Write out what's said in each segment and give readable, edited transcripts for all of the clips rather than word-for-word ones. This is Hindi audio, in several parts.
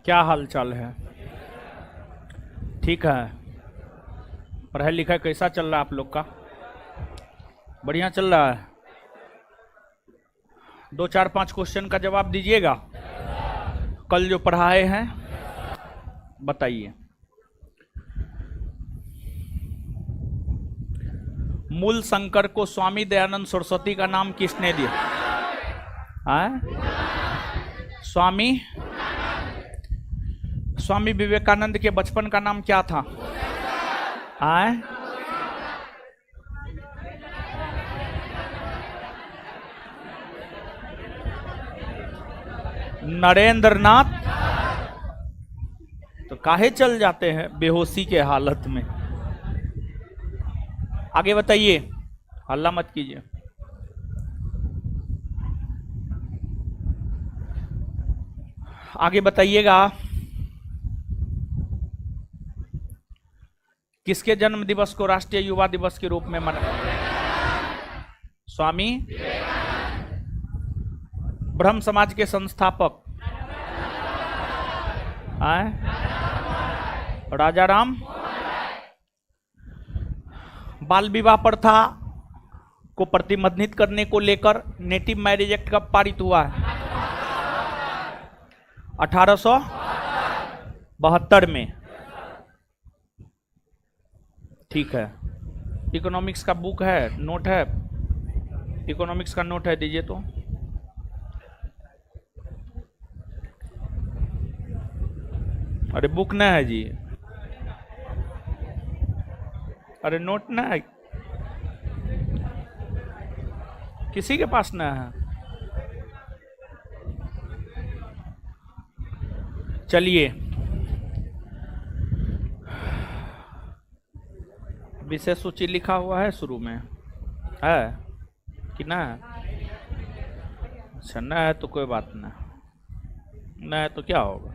क्या हाल चाल है? ठीक है। पढ़ाई लिखाई कैसा चल रहा है आप लोग का? बढ़िया चल रहा है। 2 4 5 क्वेश्चन का जवाब दीजिएगा। कल जो पढ़ाए हैं बताइए। मूल शंकर को स्वामी दयानंद सरस्वती का नाम किसने दिया? स्वामी विवेकानंद के बचपन का नाम क्या था? नरेंद्र नाथ। तो काहे चल जाते हैं बेहोशी के हालत में? आगे बताइए, हल्ला मत कीजिए। आगे बताइएगा। किसके जन्म दिवस को राष्ट्रीय युवा दिवस के रूप में मनाया? स्वामी ब्रह्म समाज के संस्थापक राजा राम। बाल विवाह प्रथा को प्रतिबंधित करने को लेकर नेटिव मैरिज एक्ट कब पारित हुआ है? 1872 में। ठीक है। इकोनॉमिक्स का बुक है, नोट है? इकोनॉमिक्स का नोट है, दीजिए तो। अरे बुक ना है जी, अरे नोट ना है, किसी के पास ना है। चलिए, विषय सूची लिखा हुआ है शुरू में, है कि ना है? अच्छा, ना है तो कोई बात ना, ना है तो क्या होगा।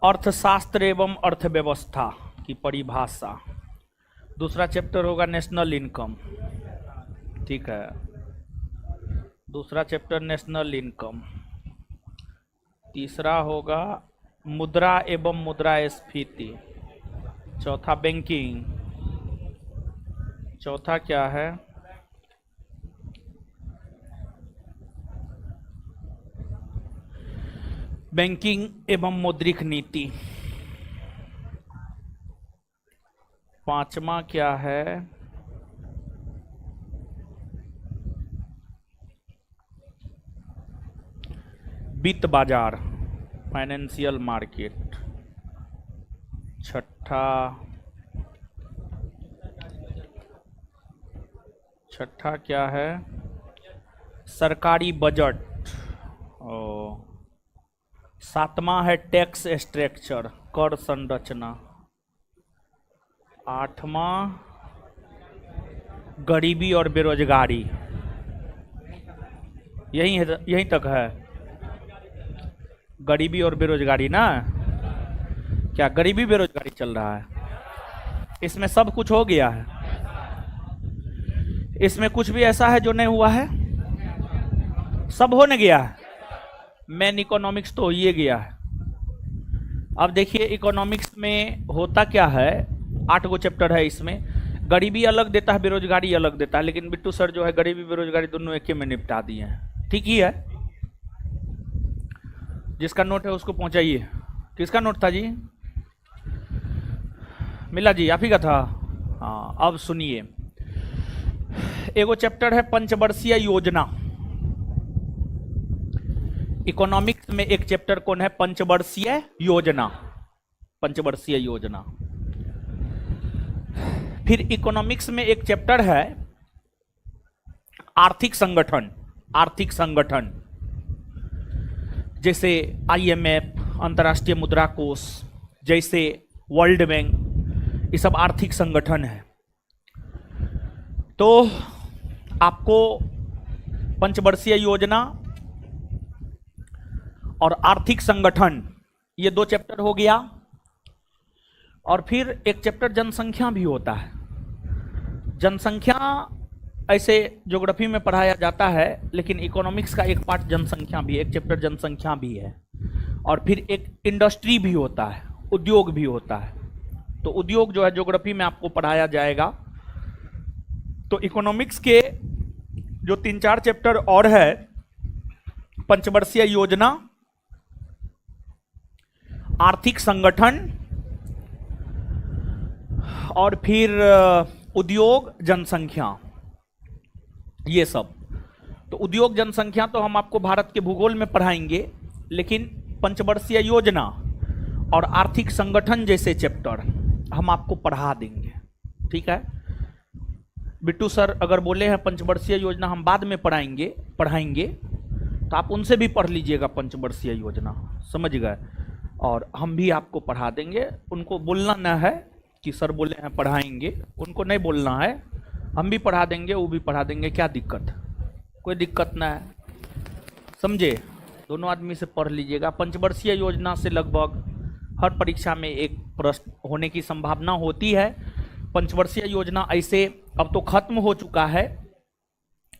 अर्थशास्त्र एवं अर्थव्यवस्था की परिभाषा। दूसरा चैप्टर होगा नेशनल इनकम। ठीक है, दूसरा चैप्टर नेशनल इनकम। तीसरा होगा मुद्रा एवं मुद्रास्फीति। चौथा बैंकिंग। चौथा क्या है? बैंकिंग एवं मौद्रिक नीति। पांचवा क्या है? वित्त बाजार, फाइनेंशियल मार्केट। छठा क्या है? सरकारी बजट। और सातवां है टैक्स स्ट्रक्चर, कर संरचना। आठवां गरीबी और बेरोजगारी। यहीं तक है गरीबी और बेरोजगारी ना? क्या गरीबी बेरोजगारी चल रहा है? इसमें सब कुछ हो गया है? इसमें कुछ भी ऐसा है जो नहीं हुआ है? सब होने गया है। मेन इकोनॉमिक्स तो हो ही गया है। अब देखिए, इकोनॉमिक्स में होता क्या है, 8 गो चैप्टर है इसमें। गरीबी अलग देता है, बेरोजगारी अलग देता है, लेकिन बिट्टू सर जो है गरीबी बेरोजगारी दोनों एक ही में निपटा दिए हैं। ठीक ही है। जिसका नोट है उसको पहुंचाइए। किसका नोट था जी? मिला जी, आप ही का था? हाँ, अब सुनिए। एगो चैप्टर है पंचवर्षीय योजना। इकोनॉमिक्स में एक चैप्टर कौन है? पंचवर्षीय योजना। पंचवर्षीय योजना। फिर इकोनॉमिक्स में एक चैप्टर है आर्थिक संगठन। आर्थिक संगठन जैसे IMF, अंतर्राष्ट्रीय मुद्रा कोष, जैसे वर्ल्ड बैंक, ये सब आर्थिक संगठन है। तो आपको पंचवर्षीय योजना और आर्थिक संगठन, ये 2 चैप्टर हो गया। और फिर एक चैप्टर जनसंख्या भी होता है। जनसंख्या ऐसे ज्योग्राफी में पढ़ाया जाता है, लेकिन इकोनॉमिक्स का एक पार्ट जनसंख्या भी है, एक चैप्टर जनसंख्या भी है, और फिर एक इंडस्ट्री भी होता है, उद्योग भी होता है। तो उद्योग जो है ज्योग्राफी में आपको पढ़ाया जाएगा। तो इकोनॉमिक्स के जो 3-4 चैप्टर और है, पंचवर्षीय योजना, आर्थिक संगठन, और फिर उद्योग, जनसंख्या, ये सब। तो उद्योग जनसंख्या तो हम आपको भारत के भूगोल में पढ़ाएंगे, लेकिन पंचवर्षीय योजना और आर्थिक संगठन जैसे चैप्टर हम आपको पढ़ा देंगे। ठीक है बिट्टू सर, अगर बोले हैं पंचवर्षीय योजना हम बाद में पढ़ाएंगे तो आप उनसे भी पढ़ लीजिएगा पंचवर्षीय योजना, समझ गए। और हम भी आपको पढ़ा देंगे। उनको बोलना न है कि सर बोले हैं पढ़ाएंगे, उनको नहीं बोलना है, हम भी पढ़ा देंगे, वो भी पढ़ा देंगे, क्या दिक्कत, कोई दिक्कत ना है, समझे। दोनों आदमी से पढ़ लीजिएगा। पंचवर्षीय योजना से लगभग हर परीक्षा में एक प्रश्न होने की संभावना होती है। पंचवर्षीय योजना ऐसे अब तो खत्म हो चुका है,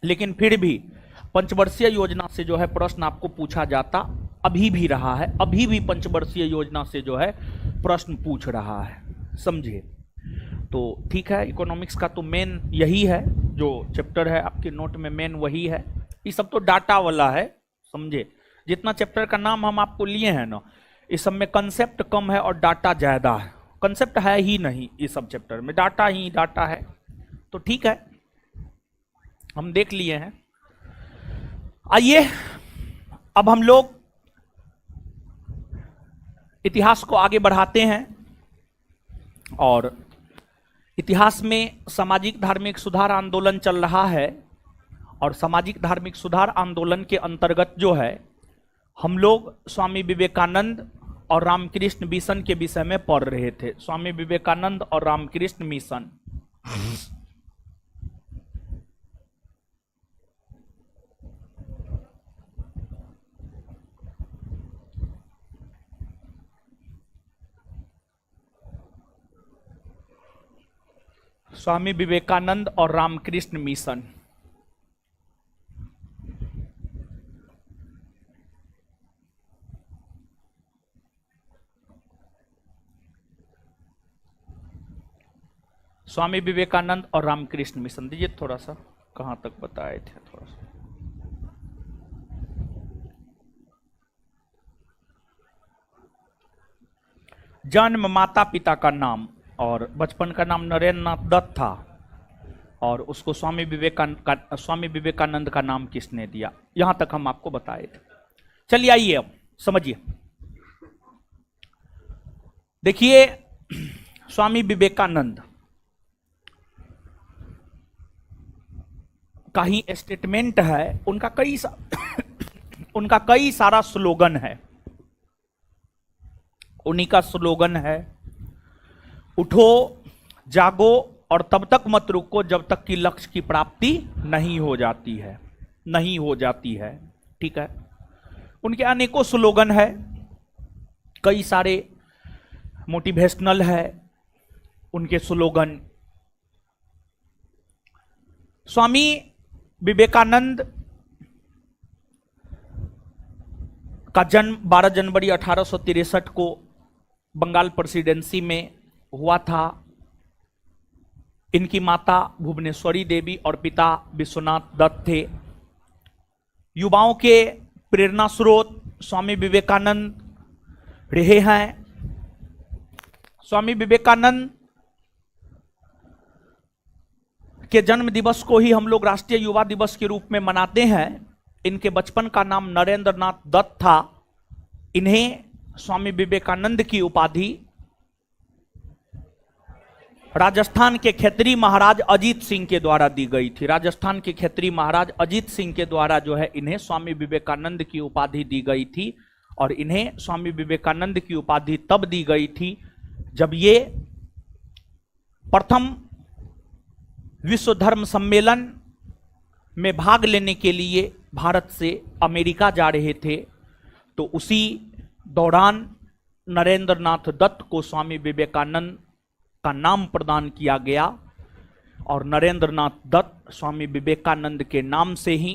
लेकिन फिर भी पंचवर्षीय योजना से जो है प्रश्न आपको पूछा जाता अभी भी रहा है, अभी भी पंचवर्षीय योजना से जो है प्रश्न पूछ रहा है, समझिए। तो ठीक है, इकोनॉमिक्स का तो मेन यही है, जो चैप्टर है आपके नोट में मेन वही है। ये सब तो डाटा वाला है, समझे। जितना चैप्टर का नाम हम आपको लिए हैं ना, इस सब में कंसेप्ट कम है और डाटा ज्यादा है। कंसेप्ट है ही नहीं इस सब चैप्टर में, डाटा ही डाटा है। तो ठीक है, हम देख लिए हैं। आइए अब हम लोग इतिहास को आगे बढ़ाते हैं। और इतिहास में सामाजिक धार्मिक सुधार आंदोलन चल रहा है, और सामाजिक धार्मिक सुधार आंदोलन के अंतर्गत जो है हम लोग स्वामी विवेकानंद और रामकृष्ण मिशन के विषय में पढ़ रहे थे। स्वामी विवेकानंद और रामकृष्ण मिशन। स्वामी विवेकानंद और रामकृष्ण मिशन। स्वामी विवेकानंद और रामकृष्ण मिशन दीजिए थोड़ा सा, कहां तक बताए थे थोड़ा सा। जन्म माता पिता का नाम और बचपन का नाम नरेंद्र नाथ दत्त था, और उसको स्वामी विवेकानंद का नाम किसने दिया, यहां तक हम आपको बताए थे। चलिए आइए अब समझिए। देखिए स्वामी विवेकानंद का ही स्टेटमेंट है, उनका कई सारा स्लोगन है। उन्हीं का स्लोगन है, उठो जागो और तब तक मत रुको जब तक कि लक्ष्य की प्राप्ति नहीं हो जाती है, नहीं हो जाती है। ठीक है, उनके अनेकों स्लोगन है, कई सारे मोटिवेशनल है उनके स्लोगन। स्वामी विवेकानंद का जन्म 12 जनवरी 1863 को बंगाल प्रेसिडेंसी में हुआ था। इनकी माता भुवनेश्वरी देवी और पिता विश्वनाथ दत्त थे। युवाओं के प्रेरणा स्रोत स्वामी विवेकानंद रहे हैं। स्वामी विवेकानंद के जन्म दिवस को ही हम लोग राष्ट्रीय युवा दिवस के रूप में मनाते हैं। इनके बचपन का नाम नरेंद्र नाथ दत्त था। इन्हें स्वामी विवेकानंद की उपाधि राजस्थान के खेतरी महाराज अजीत सिंह के द्वारा दी गई थी। राजस्थान के खेतरी महाराज अजीत सिंह के द्वारा जो है इन्हें स्वामी विवेकानंद की उपाधि दी गई थी। और इन्हें स्वामी विवेकानंद की उपाधि तब दी गई थी जब ये प्रथम विश्व धर्म सम्मेलन में भाग लेने के लिए भारत से अमेरिका जा रहे थे। तो उसी दौरान नरेंद्र नाथ दत्त को स्वामी विवेकानंद का नाम प्रदान किया गया और नरेंद्र नाथ दत्त स्वामी विवेकानंद के नाम से ही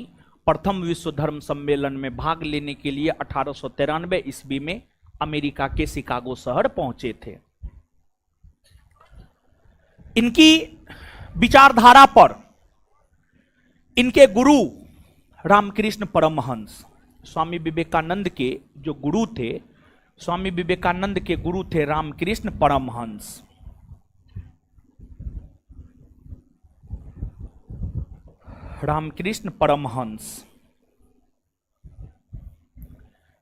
प्रथम विश्व धर्म सम्मेलन में भाग लेने के लिए 1893 ईस्वी में अमेरिका के शिकागो शहर पहुंचे थे। इनकी विचारधारा पर इनके गुरु रामकृष्ण परमहंस, स्वामी विवेकानंद के जो गुरु थे, स्वामी विवेकानंद के गुरु थे रामकृष्ण परमहंस। रामकृष्ण परमहंस,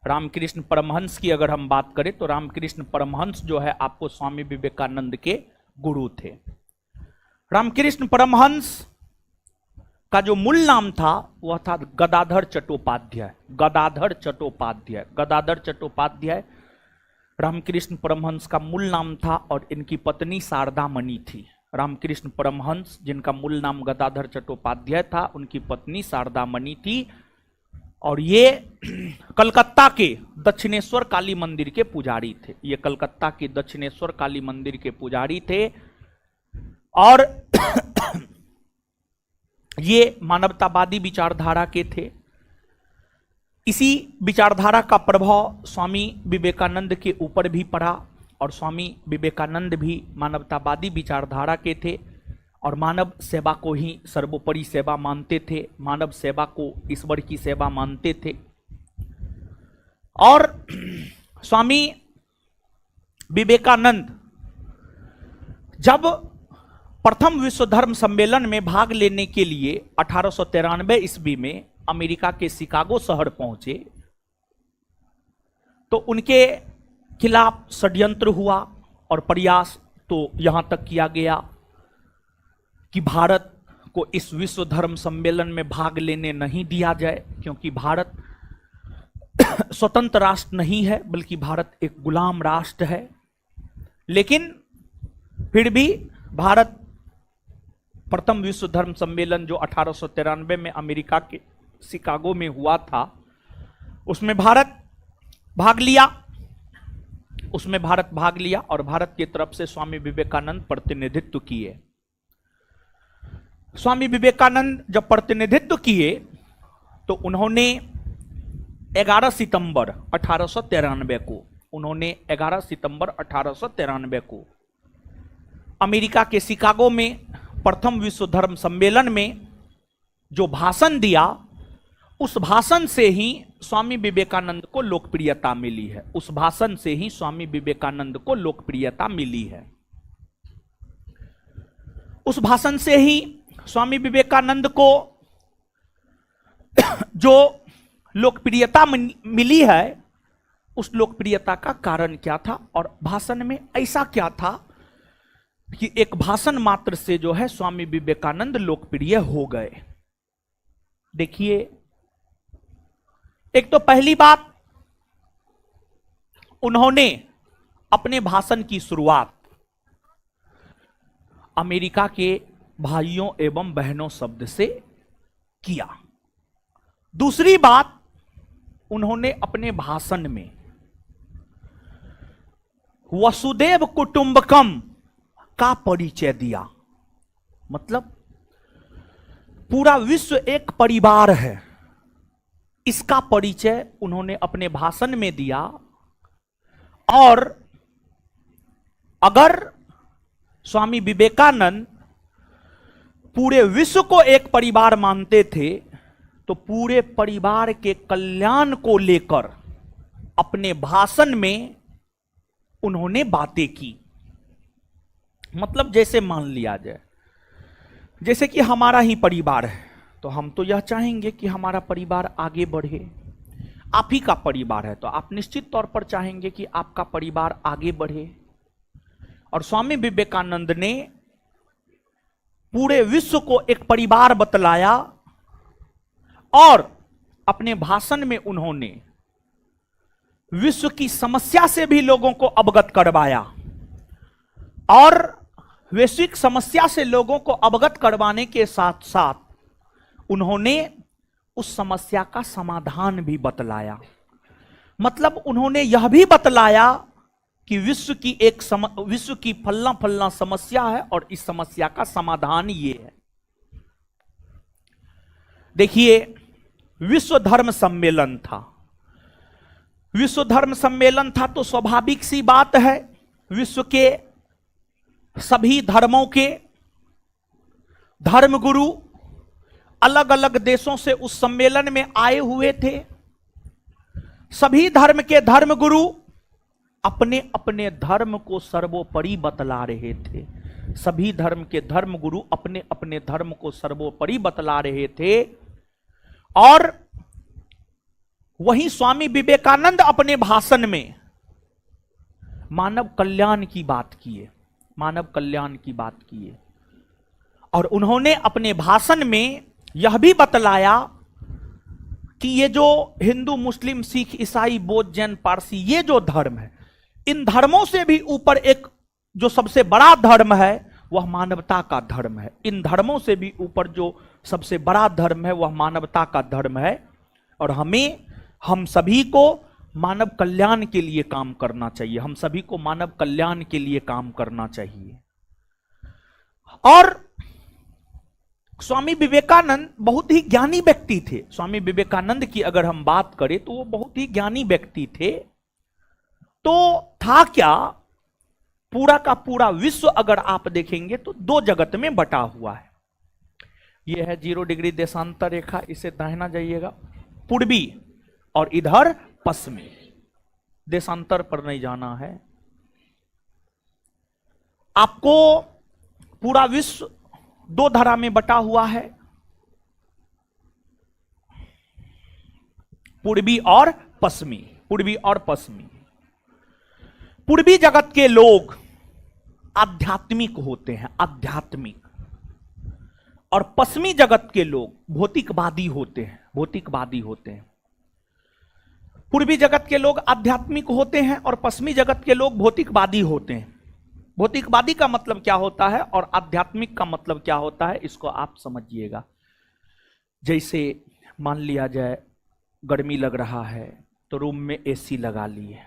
रामकृष्ण परमहंस की अगर हम बात करें तो रामकृष्ण परमहंस जो है आपको स्वामी विवेकानंद के गुरु थे। रामकृष्ण परमहंस का जो मूल नाम था वह था गदाधर चट्टोपाध्याय। गदाधर चट्टोपाध्याय, गदाधर चट्टोपाध्याय रामकृष्ण परमहंस का मूल नाम था और इनकी पत्नी शारदा मणि थी। रामकृष्ण परमहंस जिनका मूल नाम गदाधर चट्टोपाध्याय था, उनकी पत्नी शारदा मणि थी और ये कलकत्ता के दक्षिणेश्वर काली मंदिर के पुजारी थे। ये कलकत्ता के दक्षिणेश्वर काली मंदिर के पुजारी थे और ये मानवतावादी विचारधारा के थे। इसी विचारधारा का प्रभाव स्वामी विवेकानंद के ऊपर भी पड़ा और स्वामी विवेकानंद भी मानवतावादी विचारधारा के थे और मानव सेवा को ही सर्वोपरि सेवा मानते थे, मानव सेवा को ईश्वर की सेवा मानते थे। और स्वामी विवेकानंद जब प्रथम विश्व धर्म सम्मेलन में भाग लेने के लिए 1893 ईस्वी में अमेरिका के शिकागो शहर पहुंचे तो उनके खिलाफ षड्यंत्र हुआ और प्रयास तो यहां तक किया गया कि भारत को इस विश्व धर्म सम्मेलन में भाग लेने नहीं दिया जाए, क्योंकि भारत स्वतंत्र राष्ट्र नहीं है बल्कि भारत एक गुलाम राष्ट्र है। लेकिन फिर भी भारत प्रथम विश्व धर्म सम्मेलन जो 1893 में अमेरिका के शिकागो में हुआ था उसमें भारत भाग लिया। उसमें भारत भाग लिया और भारत की तरफ से स्वामी विवेकानंद प्रतिनिधित्व किए। स्वामी विवेकानंद जब प्रतिनिधित्व किए तो उन्होंने 11 सितंबर 1893 को उन्होंने 11 सितंबर 1893 को अमेरिका के शिकागो में प्रथम विश्व धर्म सम्मेलन में जो भाषण दिया, उस भाषण से ही स्वामी विवेकानंद को लोकप्रियता मिली है। उस भाषण से ही स्वामी विवेकानंद को लोकप्रियता मिली है। उस भाषण से ही स्वामी विवेकानंद को जो लोकप्रियता मिली है, उस लोकप्रियता का कारण क्या था और भाषण में ऐसा क्या था कि एक भाषण मात्र से जो है स्वामी विवेकानंद लोकप्रिय हो गए। देखिए, एक तो पहली बात, उन्होंने अपने भाषण की शुरुआत अमेरिका के भाइयों एवं बहनों शब्द से किया। दूसरी बात, उन्होंने अपने भाषण में वसुदेव कुटुंबकम का परिचय दिया। मतलब पूरा विश्व एक परिवार है, इसका परिचय उन्होंने अपने भाषण में दिया। और अगर स्वामी विवेकानंद पूरे विश्व को एक परिवार मानते थे तो पूरे परिवार के कल्याण को लेकर अपने भाषण में उन्होंने बातें की। मतलब जैसे मान लिया जाए, जैसे कि हमारा ही परिवार है तो हम तो यह चाहेंगे कि हमारा परिवार आगे बढ़े। आप ही का परिवार है तो आप निश्चित तौर पर चाहेंगे कि आपका परिवार आगे बढ़े। और स्वामी विवेकानंद ने पूरे विश्व को एक परिवार बतलाया और अपने भाषण में उन्होंने विश्व की समस्या से भी लोगों को अवगत करवाया और वैश्विक समस्या से लोगों को अवगत करवाने के साथ साथ उन्होंने उस समस्या का समाधान भी बतलाया। मतलब उन्होंने यह भी बतलाया कि विश्व की फलना फलना समस्या है और इस समस्या का समाधान ये है। देखिए, विश्व धर्म सम्मेलन था। विश्व धर्म सम्मेलन था तो स्वाभाविक सी बात है, विश्व के सभी धर्मों के धर्मगुरु अलग अलग देशों से उस सम्मेलन में आए हुए थे। सभी धर्म के धर्मगुरु अपने अपने धर्म को सर्वोपरि बतला रहे थे। सभी धर्म के धर्मगुरु अपने अपने धर्म को सर्वोपरि बतला रहे थे। और वहीं स्वामी विवेकानंद अपने भाषण में मानव कल्याण की बात किए, मानव कल्याण की बात किए। और उन्होंने अपने भाषण में यह भी बतलाया कि ये जो हिंदू, मुस्लिम, सिख, ईसाई, बौद्ध, जैन, पारसी, ये जो धर्म है, इन धर्मों से भी ऊपर एक जो सबसे बड़ा धर्म है वह मानवता का धर्म है। इन धर्मों से भी ऊपर जो सबसे बड़ा धर्म है वह मानवता का धर्म है। और हम सभी को मानव कल्याण के लिए काम करना चाहिए। हम सभी को मानव कल्याण के लिए काम करना चाहिए। और स्वामी विवेकानंद बहुत ही ज्ञानी व्यक्ति थे। स्वामी विवेकानंद की अगर हम बात करें तो वो बहुत ही ज्ञानी व्यक्ति थे। तो था क्या, पूरा का पूरा विश्व अगर आप देखेंगे तो दो जगत में बटा हुआ है। यह है 0 डिग्री देशांतर रेखा, इसे दाहिना जाइएगा, पूर्वी, और इधर पश्चिमी। देशांतर पर नहीं जाना है आपको। पूरा विश्व दो धारा में बटा हुआ है, पूर्वी और पश्चिमी। पूर्वी और पश्चिमी। पूर्वी जगत के लोग आध्यात्मिक होते हैं, आध्यात्मिक। और पश्चिमी जगत के लोग भौतिकवादी होते हैं, भौतिकवादी होते हैं। पूर्वी जगत के लोग आध्यात्मिक होते हैं और पश्चिमी जगत के लोग भौतिकवादी होते हैं। भौतिकवादी का मतलब क्या होता है और आध्यात्मिक का मतलब क्या होता है, इसको आप समझिएगा। जैसे मान लिया जाए गर्मी लग रहा है तो रूम में एसी लगा लिए,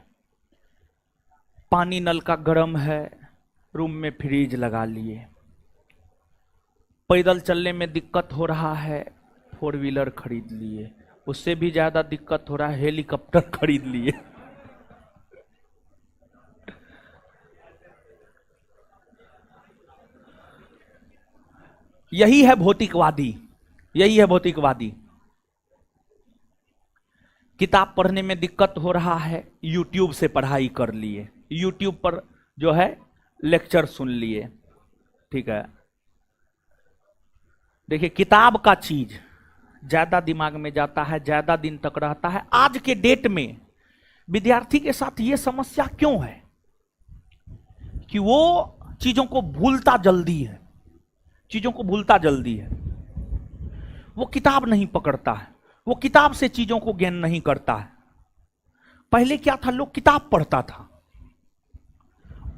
पानी नल का गर्म है, रूम में फ्रिज लगा लिए, पैदल चलने में दिक्कत हो रहा है, 4 व्हीलर खरीद लिए, उससे भी ज्यादा दिक्कत हो रहा है, हेलीकॉप्टर खरीद लिए। यही है भौतिकवादी, यही है भौतिकवादी। किताब पढ़ने में दिक्कत हो रहा है, यूट्यूब से पढ़ाई कर लिए, यूट्यूब पर जो है लेक्चर सुन लिए, ठीक है। देखिए, किताब का चीज ज्यादा दिमाग में जाता है, ज्यादा दिन तक रहता है। आज के डेट में विद्यार्थी के साथ यह समस्या क्यों है कि वो चीजों को भूलता जल्दी है, चीजों को भूलता जल्दी है। वो किताब नहीं पकड़ता है, वो किताब से चीजों को ज्ञान नहीं करता है। पहले क्या था, लोग किताब पढ़ता था,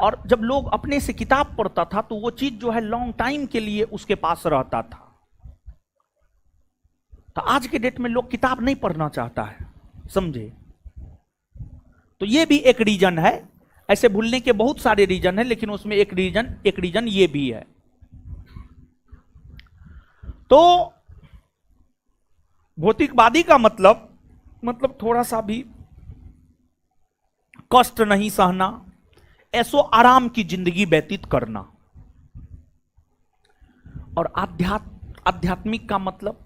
और जब लोग अपने से किताब पढ़ता था तो वो चीज जो है लॉन्ग टाइम के लिए उसके पास रहता था। तो आज के डेट में लोग किताब नहीं पढ़ना चाहता है, समझे। तो ये भी एक रीजन है। ऐसे भूलने के बहुत सारे रीजन है, लेकिन उसमें एक रीजन ये भी है। तो भौतिकवादी का मतलब थोड़ा सा भी कष्ट नहीं सहना, ऐसो आराम की जिंदगी व्यतीत करना। और आध्यात्मिक का मतलब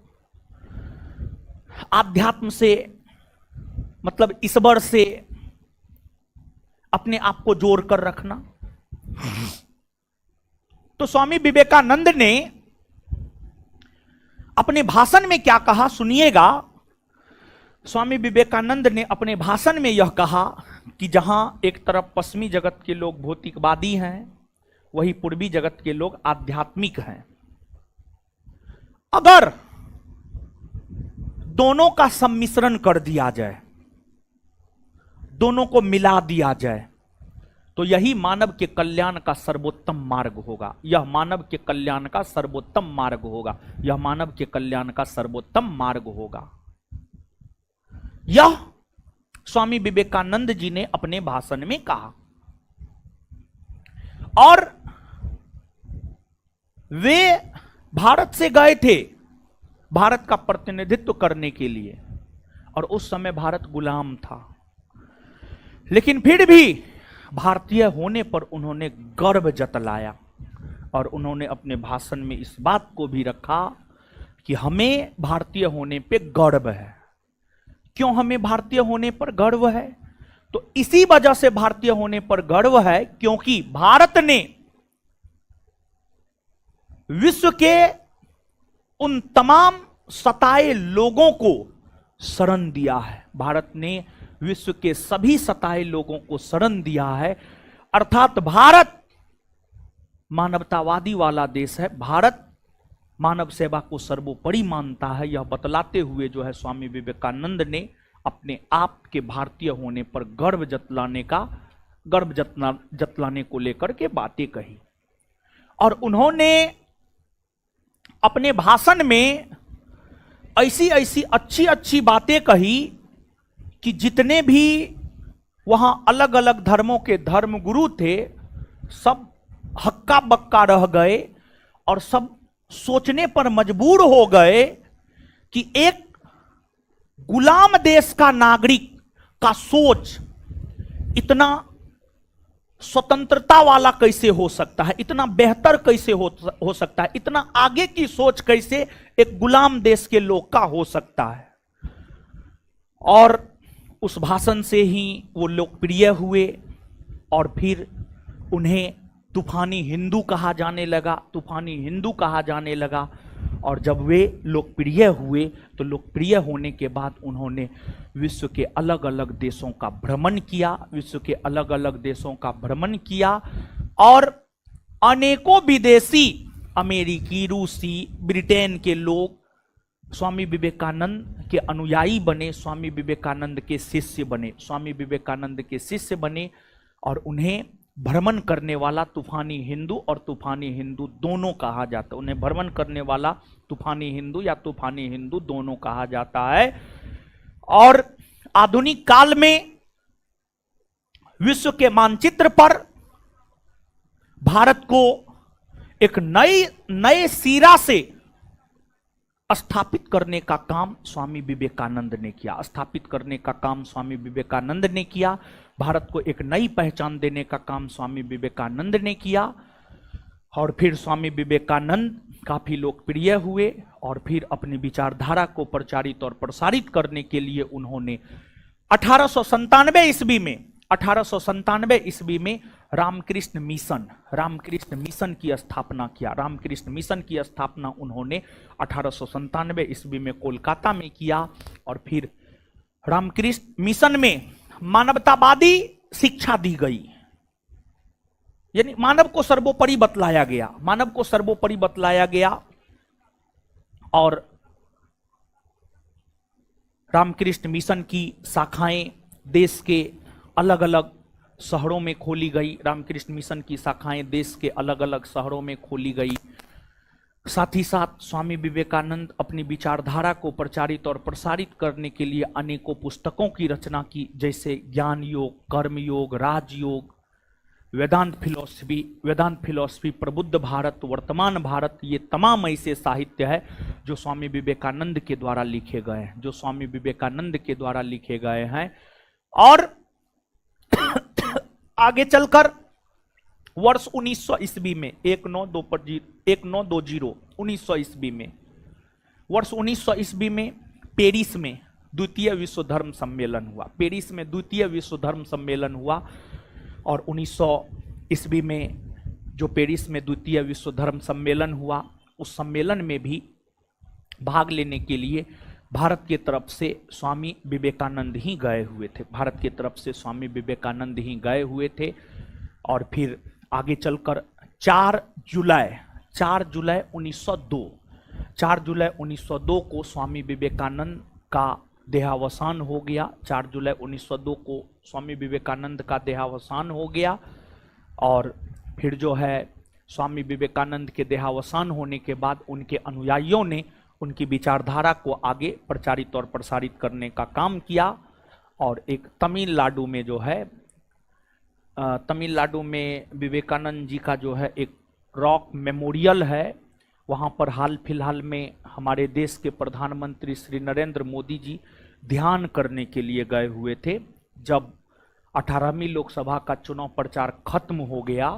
आध्यात्म से मतलब ईश्वर से अपने आप को जोड़ कर रखना। तो स्वामी विवेकानंद ने अपने भाषण में क्या कहा, सुनिएगा। स्वामी विवेकानंद ने अपने भाषण में यह कहा कि जहां एक तरफ पश्चिमी जगत के लोग भौतिकवादी हैं, वहीं पूर्वी जगत के लोग आध्यात्मिक हैं। अगर दोनों का सम्मिश्रण कर दिया जाए, दोनों को मिला दिया जाए, तो यही मानव के कल्याण का सर्वोत्तम मार्ग होगा। यह मानव के कल्याण का सर्वोत्तम मार्ग होगा। यह मानव के कल्याण का सर्वोत्तम मार्ग होगा। यह स्वामी विवेकानंद जी ने अपने भाषण में कहा। और वे भारत से गए थे भारत का प्रतिनिधित्व करने के लिए, और उस समय भारत गुलाम था। लेकिन फिर भी भारतीय होने पर उन्होंने गर्व जतलाया और उन्होंने अपने भाषण में इस बात को भी रखा कि हमें भारतीय होने पे गर्व है। क्यों हमें भारतीय होने पर गर्व है? तो इसी वजह से भारतीय होने पर गर्व है क्योंकि भारत ने विश्व के उन तमाम सताए लोगों को शरण दिया है। भारत ने विश्व के सभी सताए लोगों को शरण दिया है। अर्थात भारत मानवतावादी वाला देश है। भारत मानव सेवा को सर्वोपरि मानता है। यह बतलाते हुए जो है स्वामी विवेकानंद ने अपने आप के भारतीय होने पर गर्व जतलाने को लेकर के बातें कही। और उन्होंने अपने भाषण में ऐसी ऐसी अच्छी अच्छी बातें कही कि जितने भी वहां अलग अलग धर्मों के धर्मगुरु थे सब हक्का बक्का रह गए और सब सोचने पर मजबूर हो गए कि एक गुलाम देश का नागरिक का सोच इतना स्वतंत्रता वाला कैसे हो सकता है, इतना बेहतर कैसे हो सकता है, इतना आगे की सोच कैसे एक गुलाम देश के लोग का हो सकता है। और उस भाषण से ही वो लोकप्रिय हुए और फिर उन्हें तूफानी हिंदू कहा जाने लगा। और जब वे लोकप्रिय हुए तो लोकप्रिय होने के बाद उन्होंने विश्व के अलग अलग देशों का भ्रमण किया और अनेकों विदेशी, अमेरिकी, रूसी, ब्रिटेन के लोग स्वामी विवेकानंद के अनुयायी बने, स्वामी विवेकानंद के शिष्य बने और उन्हें भ्रमण करने वाला तूफानी हिंदू और तूफानी हिंदू दोनों कहा जाता है। उन्हें भ्रमण करने वाला तूफानी हिंदू या तूफानी हिंदू दोनों कहा जाता है। और आधुनिक काल में विश्व के मानचित्र पर भारत को एक नए सिरा से स्थापित करने का काम स्वामी विवेकानंद ने किया। भारत को एक नई पहचान देने का काम स्वामी विवेकानंद ने किया। और फिर स्वामी विवेकानंद काफी लोकप्रिय हुए और फिर अपनी विचारधारा को प्रचारित और प्रसारित करने के लिए उन्होंने 1897 ईस्वी में रामकृष्ण मिशन की स्थापना किया। रामकृष्ण मिशन की स्थापना उन्होंने 1897 ईस्वी में कोलकाता में किया। और फिर रामकृष्ण मिशन में मानवतावादी शिक्षा दी गई, यानी मानव को सर्वोपरि बतलाया गया। और रामकृष्ण मिशन की शाखाएं देश के अलग अलग शहरों में खोली गई। साथ ही साथ स्वामी विवेकानंद अपनी विचारधारा को प्रचारित और प्रसारित करने के लिए अनेकों पुस्तकों की रचना की, जैसे ज्ञान योग, कर्म योग, राजयोग, वेदांत फिलॉसफी, प्रबुद्ध भारत, वर्तमान भारत। ये तमाम ऐसे साहित्य है जो स्वामी विवेकानंद के द्वारा लिखे गए हैं। और आगे चलकर वर्ष 1900 ईस्वी में 1920 ईस्वी में पेरिस में द्वितीय विश्व धर्म सम्मेलन हुआ। और 1900 ईस्वी में जो पेरिस में द्वितीय विश्व धर्म सम्मेलन हुआ, उस सम्मेलन में भी भाग लेने के लिए भारत की तरफ से स्वामी विवेकानंद ही गए हुए थे। और फिर आगे चलकर 4 जुलाई 1902 को स्वामी विवेकानंद का देहावसान हो गया। 4 जुलाई 1902 को स्वामी विवेकानंद का देहावसान हो गया। और फिर जो है स्वामी विवेकानंद के देहावसान होने के बाद उनके अनुयायियों ने उनकी विचारधारा को आगे प्रचारित और प्रसारित करने का काम किया। और एक तमिलनाडु में विवेकानंद जी का जो है एक रॉक मेमोरियल है, वहाँ पर हाल फिलहाल में हमारे देश के प्रधानमंत्री श्री नरेंद्र मोदी जी ध्यान करने के लिए गए हुए थे। जब 18वीं लोकसभा का चुनाव प्रचार खत्म हो गया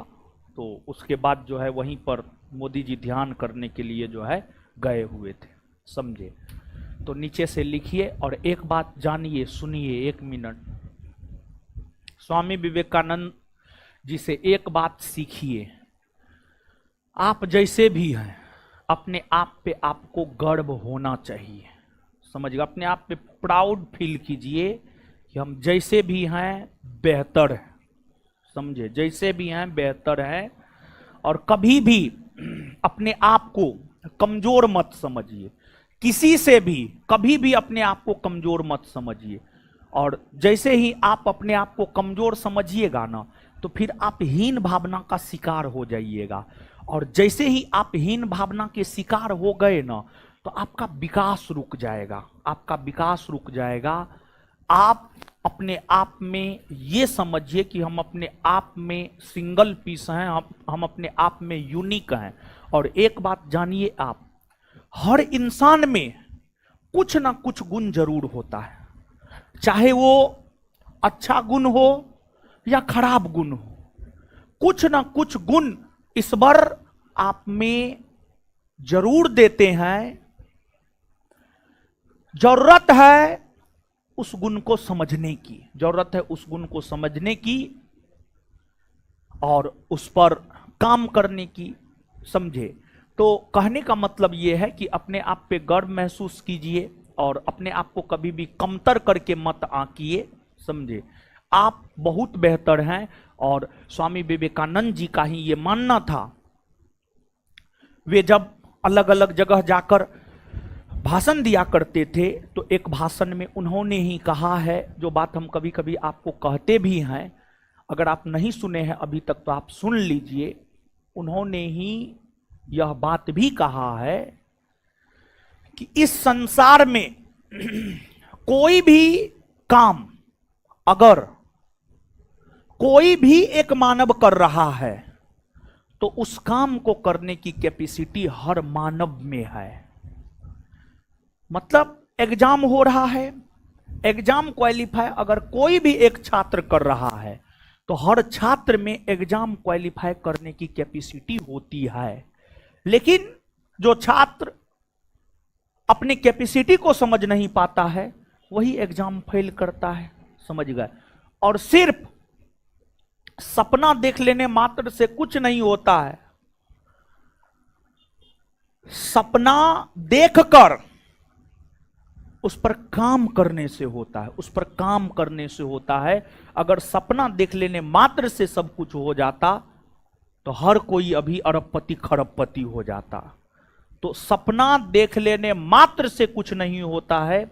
तो उसके बाद जो है वहीं पर मोदी जी ध्यान करने के लिए जो है गए हुए थे, समझे। तो नीचे से लिखिए और एक बात जानिए, सुनिए, 1 मिनट। स्वामी विवेकानंद जी से एक बात सीखिए, आप जैसे भी हैं अपने आप पे आपको गर्व होना चाहिए, समझिए। अपने आप पे प्राउड फील कीजिए कि हम जैसे भी हैं बेहतर है, समझे, जैसे भी हैं बेहतर है। और कभी भी अपने आप को कमजोर मत समझिए, किसी से भी कभी भी अपने आप को कमजोर मत समझिए। और जैसे ही आप अपने आप को कमजोर समझिएगा ना तो फिर आप हीन भावना का शिकार हो जाइएगा। और जैसे ही आप हीन भावना के शिकार हो गए ना तो आपका विकास रुक जाएगा, आपका विकास रुक जाएगा। आप अपने आप में ये समझिए कि हम अपने आप में सिंगल पीस हैं, हम अपने आप में यूनिक हैं। और एक बात जानिए, आप हर इंसान में कुछ ना कुछ गुण जरूर होता है, चाहे वो अच्छा गुण हो या खराब गुण हो, कुछ ना कुछ गुण ईश्वर आप में जरूर देते हैं। जरूरत है उस गुण को समझने की, जरूरत है उस गुण को समझने की और उस पर काम करने की, समझे। तो कहने का मतलब यह है कि अपने आप पे गर्व महसूस कीजिए और अपने आप को कभी भी कमतर करके मत आंकिए, समझे। आप बहुत बेहतर हैं। और स्वामी विवेकानंद जी का ही ये मानना था। वे जब अलग अलग जगह जाकर भाषण दिया करते थे तो एक भाषण में उन्होंने ही कहा है, जो बात हम कभी कभी आपको कहते भी हैं, अगर आप नहीं सुने हैं अभी तक तो आप सुन लीजिए। उन्होंने ही यह बात भी कहा है कि इस संसार में कोई भी काम अगर कोई भी एक मानव कर रहा है तो उस काम को करने की कैपेसिटी हर मानव में है। मतलब एग्जाम हो रहा है, एग्जाम क्वालिफाई अगर कोई भी एक छात्र कर रहा है तो हर छात्र में एग्जाम क्वालिफाई करने की कैपेसिटी होती है। लेकिन जो छात्र अपनी कैपेसिटी को समझ नहीं पाता है वही एग्जाम फेल करता है, समझ गए। और सिर्फ सपना देख लेने मात्र से कुछ नहीं होता है, सपना देखकर उस पर काम करने से होता है, उस पर काम करने से होता है। अगर सपना देख लेने मात्र से सब कुछ हो जाता तो हर कोई अभी अरबपति खरबपति हो जाता। तो सपना देख लेने मात्र से कुछ नहीं होता है,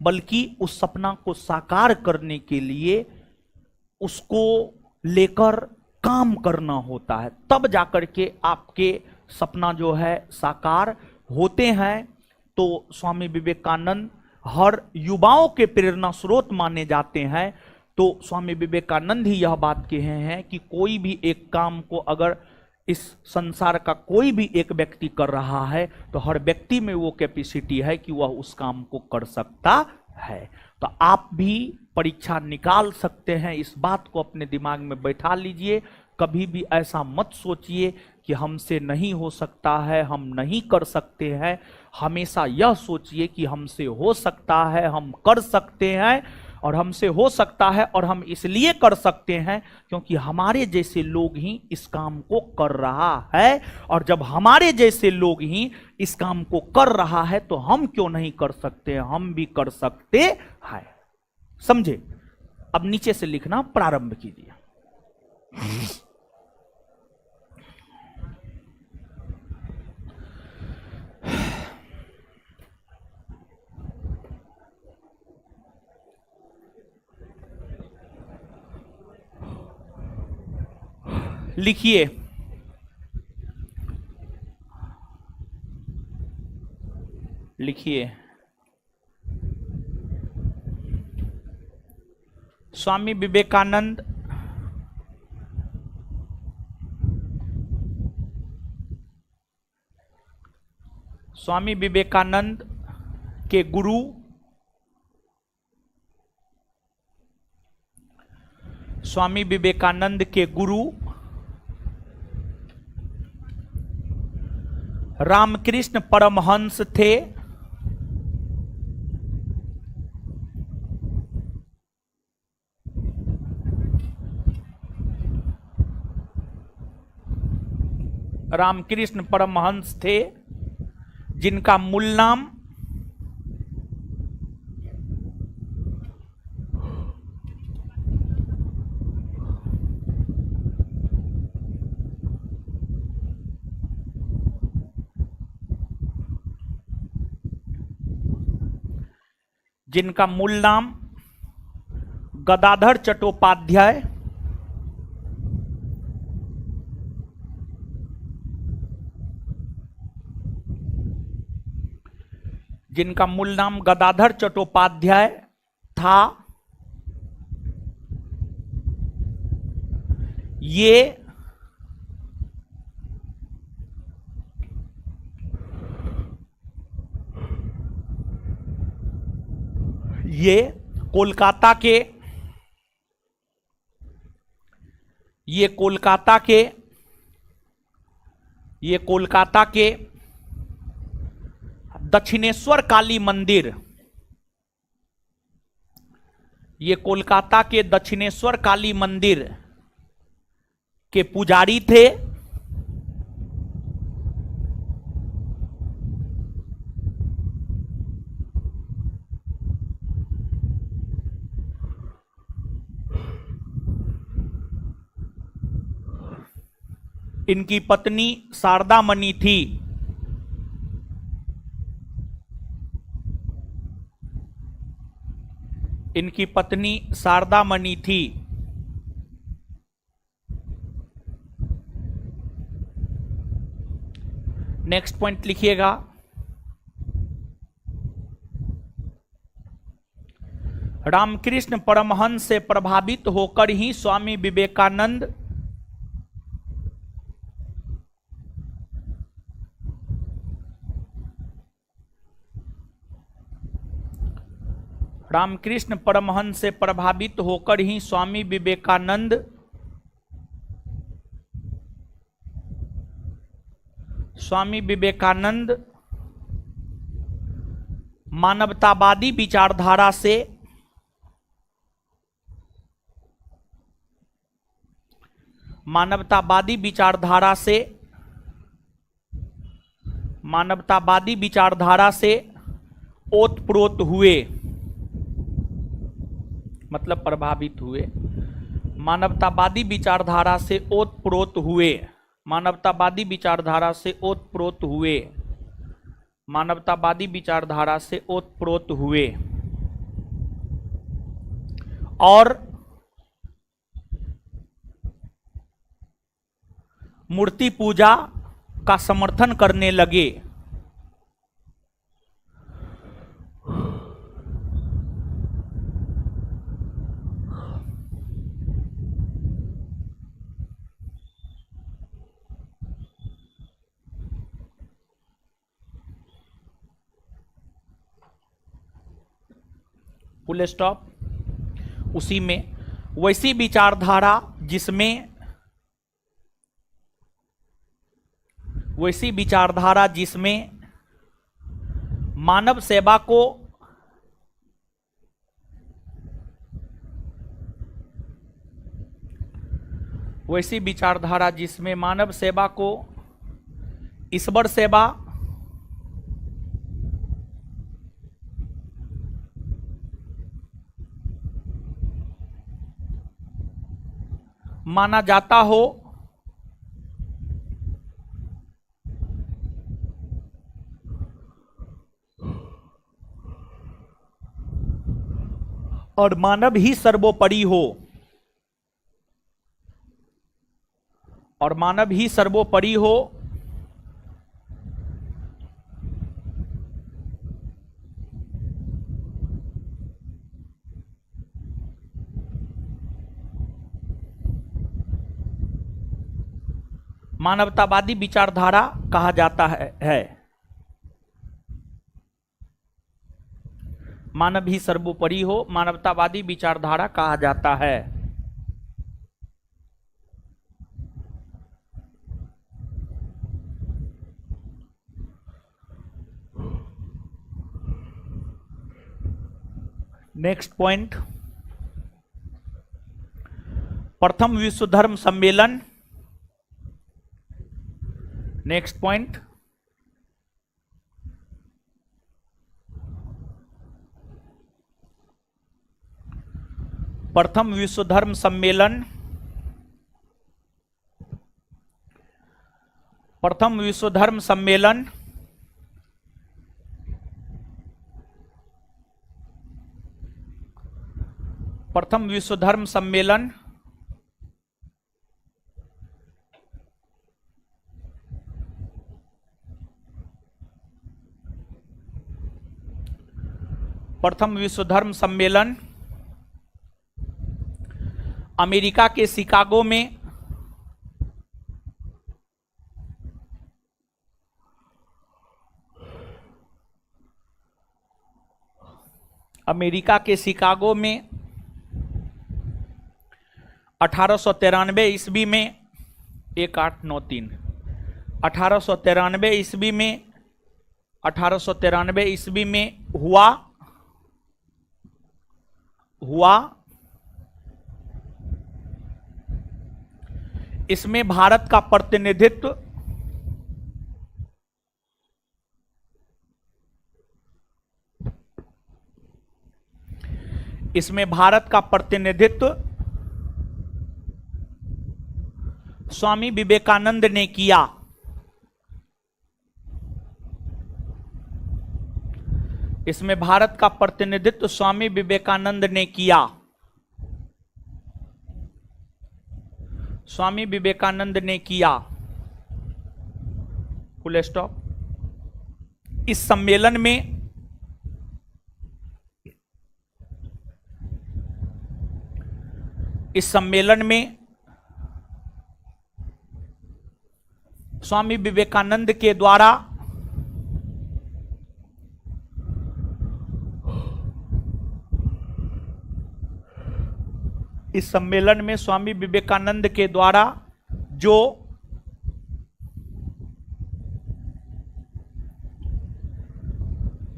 बल्कि उस सपना को साकार करने के लिए उसको लेकर काम करना होता है, तब जाकर के आपके सपना जो है साकार होते हैं। तो स्वामी विवेकानंद हर युवाओं के प्रेरणा स्रोत माने जाते हैं। तो स्वामी विवेकानंद ही यह बात कहे हैं कि कोई भी एक काम को अगर इस संसार का कोई भी एक व्यक्ति कर रहा है तो हर व्यक्ति में वो कैपेसिटी है कि वह उस काम को कर सकता है। तो आप भी परीक्षा निकाल सकते हैं, इस बात को अपने दिमाग में बैठा लीजिए। कभी भी ऐसा मत सोचिए कि हमसे नहीं हो सकता है, हम नहीं कर सकते हैं। हमेशा यह सोचिए कि हमसे हो सकता है, हम कर सकते हैं। और हमसे हो सकता है और हम इसलिए कर सकते हैं क्योंकि हमारे जैसे लोग ही इस काम को कर रहा है। और जब हमारे जैसे लोग ही इस काम को कर रहा है तो हम क्यों नहीं कर सकते, हम भी कर सकते हैं, समझे। अब नीचे से लिखना प्रारंभ कीजिए। लिखिए, लिखिए, स्वामी विवेकानंद स्वामी विवेकानंद के गुरु स्वामी विवेकानंद के गुरु रामकृष्ण परमहंस थे। रामकृष्ण परमहंस थे जिनका मूल नाम गदाधर चट्टोपाध्याय जिनका मूल नाम गदाधर चट्टोपाध्याय था। ये कोलकाता के दक्षिणेश्वर काली मंदिर, ये कोलकाता के दक्षिणेश्वर काली मंदिर के पुजारी थे। इनकी पत्नी शारदा मणि थी। इनकी पत्नी शारदा मणि थी। नेक्स्ट पॉइंट लिखिएगा। रामकृष्ण परमहंस से प्रभावित होकर ही स्वामी विवेकानंद रामकृष्ण परमहंस से प्रभावित होकर ही स्वामी विवेकानंद मानवतावादी विचारधारा से ओतप्रोत हुए, मतलब प्रभावित हुए। मानवतावादी विचारधारा से ओतप्रोत हुए। मानवतावादी विचारधारा से ओतप्रोत हुए। मानवतावादी विचारधारा से ओतप्रोत हुए और मूर्ति पूजा का समर्थन करने लगे। Full stop. उसी में वैसी विचारधारा जिसमें मानव सेवा को ईश्वर सेवा माना जाता हो और मानव ही सर्वोपरि हो मानवतावादी विचारधारा कहा जाता है। मानव ही सर्वोपरि हो, मानवतावादी विचारधारा कहा जाता है। नेक्स्ट पॉइंट, प्रथम विश्व धर्म सम्मेलन। नेक्स्ट पॉइंट, प्रथम विश्व धर्म सम्मेलन। प्रथम विश्व धर्म सम्मेलन प्रथम विश्व धर्म सम्मेलन प्रथम विश्व धर्म सम्मेलन अमेरिका के शिकागो में अमेरिका के शिकागो में 1893 ईस्वी में 1893 1893 ईस्वी में 1893 ईस्वी में हुआ। इसमें भारत का प्रतिनिधित्व स्वामी विवेकानंद ने किया। इसमें भारत का प्रतिनिधित्व स्वामी विवेकानंद ने किया। स्वामी विवेकानंद ने किया। Full stop. इस सम्मेलन में स्वामी विवेकानंद के द्वारा स्वामी विवेकानंद के द्वारा जो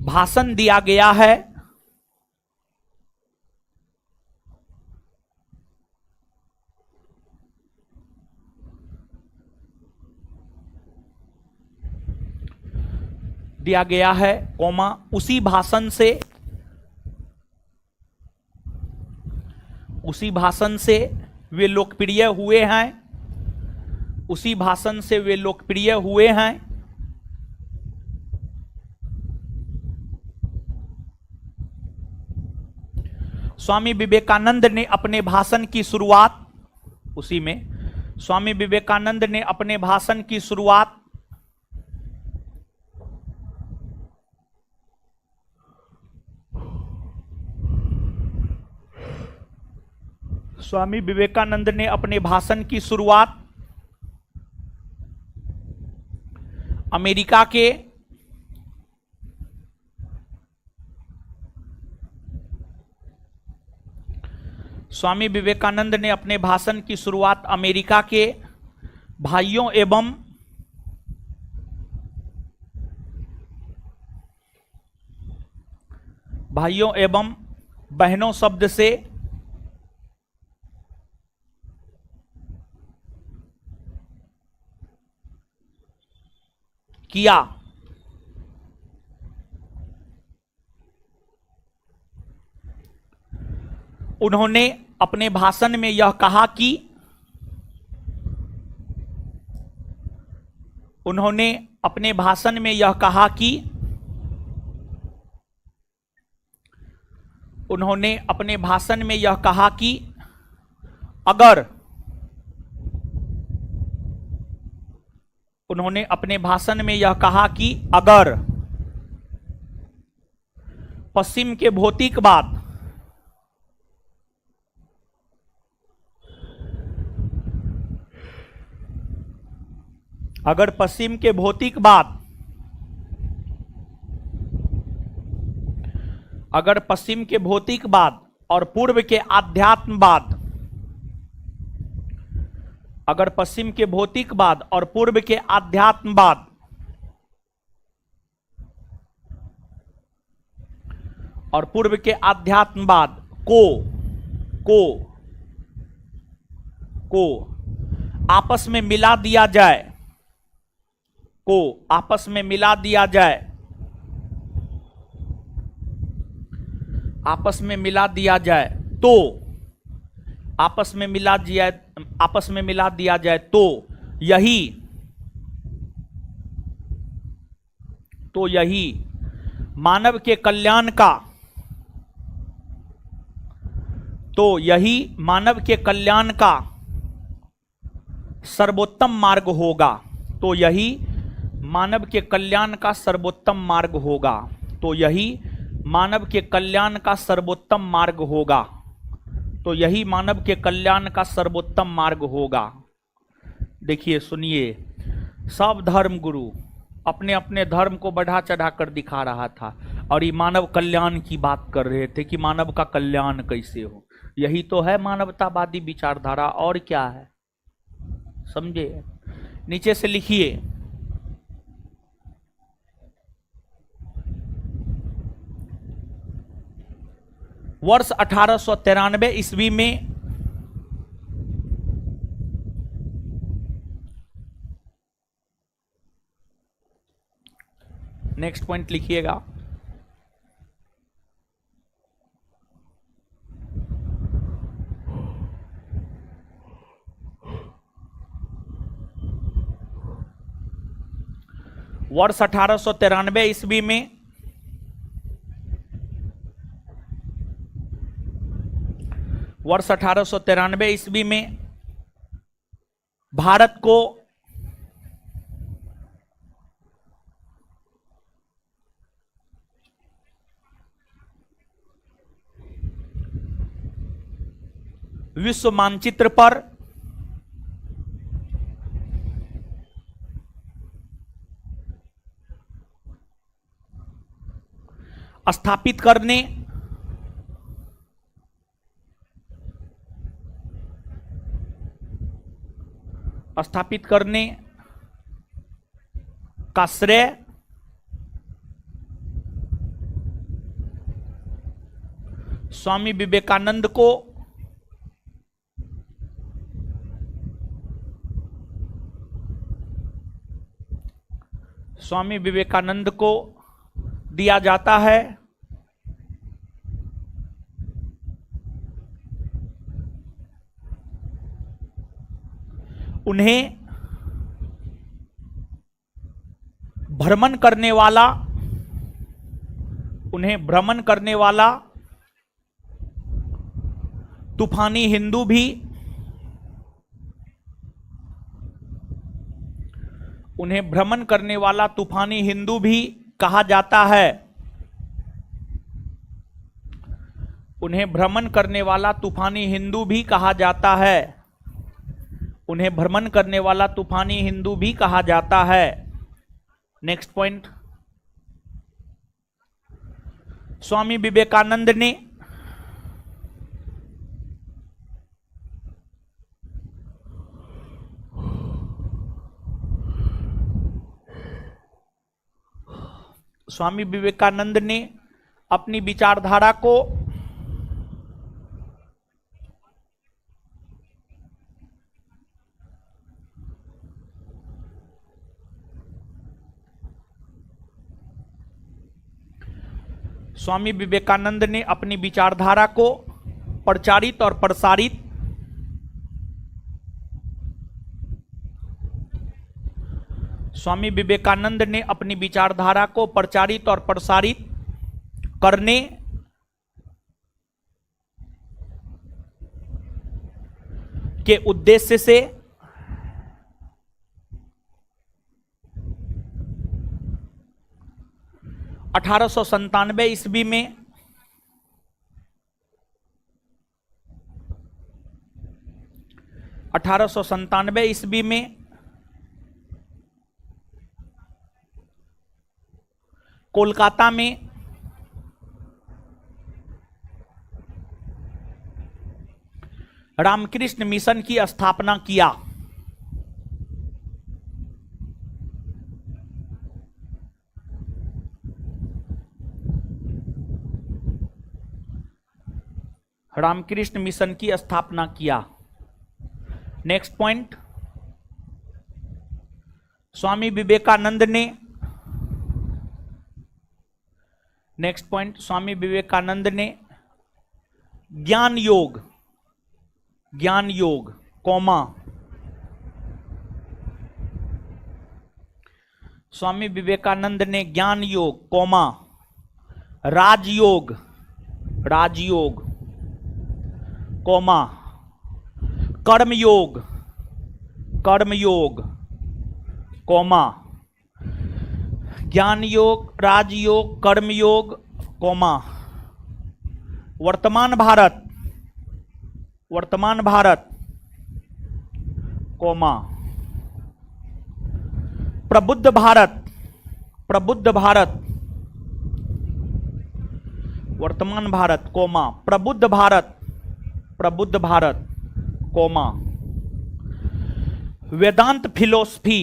भाषण दिया गया है उसी भाषण से वे लोकप्रिय हुए हैं। स्वामी विवेकानंद ने अपने भाषण की शुरुआत अमेरिका के स्वामी विवेकानंद ने अपने भाषण की शुरुआत अमेरिका के भाइयों एवं बहनों शब्द से किया। उन्होंने अपने भाषण में यह कहा कि अगर पश्चिम के भौतिकवाद अगर पश्चिम के भौतिकवाद और पूर्व के आध्यात्मवाद, अगर पश्चिम के भौतिकवाद और पूर्व के आध्यात्मवाद और पूर्व के आध्यात्मवाद को आपस में मिला दिया जाए, को आपस में मिला दिया जाए, आपस में मिला दिया जाए तो आपस में मिला दिया, आपस में मिला दिया जाए तो यही मानव के कल्याण का, तो यही मानव के कल्याण का सर्वोत्तम मार्ग होगा, तो यही मानव के कल्याण का सर्वोत्तम मार्ग होगा, तो यही मानव के कल्याण का सर्वोत्तम मार्ग होगा, तो यही मानव के कल्याण का सर्वोत्तम मार्ग होगा। देखिए सुनिए, सब धर्म गुरु अपने अपने धर्म को बढ़ा चढ़ा कर दिखा रहा था और ये मानव कल्याण की बात कर रहे थे कि मानव का कल्याण कैसे हो। यही तो है मानवतावादी विचारधारा, और क्या है, समझे। नीचे से लिखिए, वर्ष 1893 ईस्वी में नेक्स्ट पॉइंट लिखिएगा, वर्ष 1893 ईस्वी में वर्ष 1893 ईस्वी में भारत को विश्व मानचित्र पर स्थापित करने का श्रेय स्वामी विवेकानंद को दिया जाता है। उन्हें भ्रमण करने वाला तूफानी हिंदू भी, उन्हें भ्रमण करने वाला तूफानी हिंदू भी कहा जाता है। उन्हें भ्रमण करने वाला तूफानी हिंदू भी कहा जाता है। उन्हें भ्रमण करने वाला तूफानी हिंदू भी कहा जाता है। नेक्स्ट पॉइंट, स्वामी विवेकानंद ने अपनी विचारधारा को प्रचारित और प्रसारित स्वामी विवेकानंद ने अपनी विचारधारा को प्रचारित और प्रसारित करने के उद्देश्य से 1897 ईस्वी में कोलकाता में रामकृष्ण मिशन की स्थापना किया? रामकृष्ण मिशन की स्थापना किया। नेक्स्ट पॉइंट, स्वामी विवेकानंद ने, नेक्स्ट पॉइंट, स्वामी विवेकानंद ने ज्ञान योग, ज्ञान योग कौमा, स्वामी विवेकानंद ने ज्ञान योग कौमा राजयोग, राजयोग कौमा कर्मयोग, कर्मयोग कौमा ज्ञान योग, राजयोग, कर्मयोग कौमा वर्तमान भारत, वर्तमान भारत कौमा प्रबुद्ध भारत, प्रबुद्ध भारत, वर्तमान भारत कौमा प्रबुद्ध भारत, प्रबुद्ध भारत कौमा वेदांत फिलोसफी,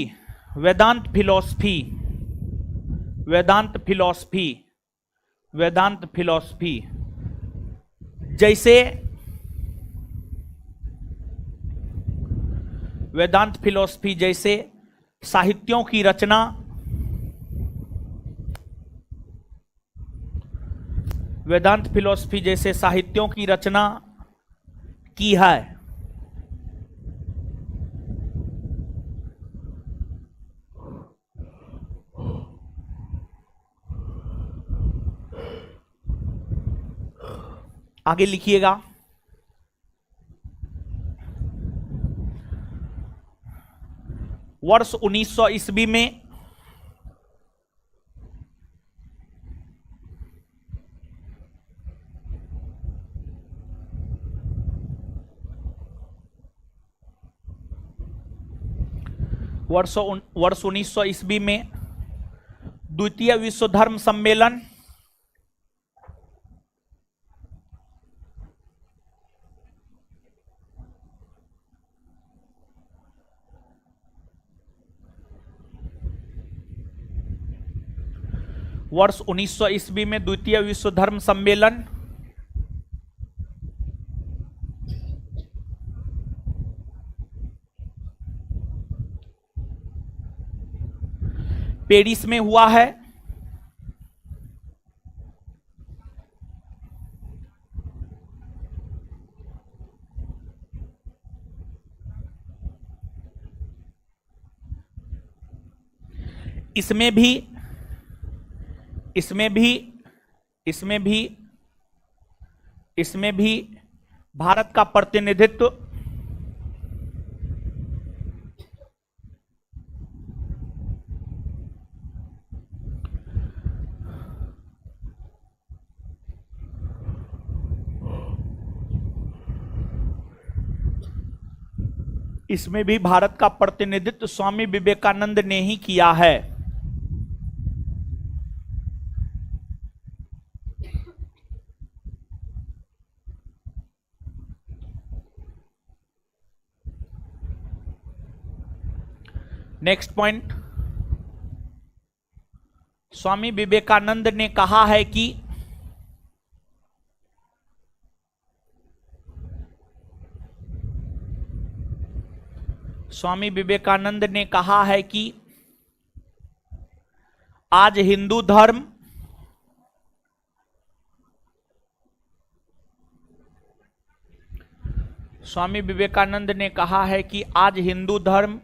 वेदांत फिलोसफी, वेदांत फिलोसफी, वेदांत फिलोसफी जैसे, वेदांत फिलोसफी जैसे साहित्यों की रचना, वेदांत फिलोसफी जैसे साहित्यों की रचना की है। आगे लिखिएगा, वर्ष 1900 ईस्वी में वर्ष 1900 ईस्वी में द्वितीय विश्व धर्म सम्मेलन वर्ष 1900 ईस्वी में द्वितीय विश्व धर्म सम्मेलन पेरिस में हुआ है। इसमें भी इसमें भी इसमें भी इसमें भी भारत का प्रतिनिधित्व इसमें भी भारत का प्रतिनिधित्व स्वामी विवेकानंद ने ही किया है। नेक्स्ट पॉइंट, स्वामी विवेकानंद ने कहा है कि स्वामी विवेकानंद ने कहा है कि आज हिंदू धर्म स्वामी विवेकानंद ने कहा है कि आज हिंदू धर्म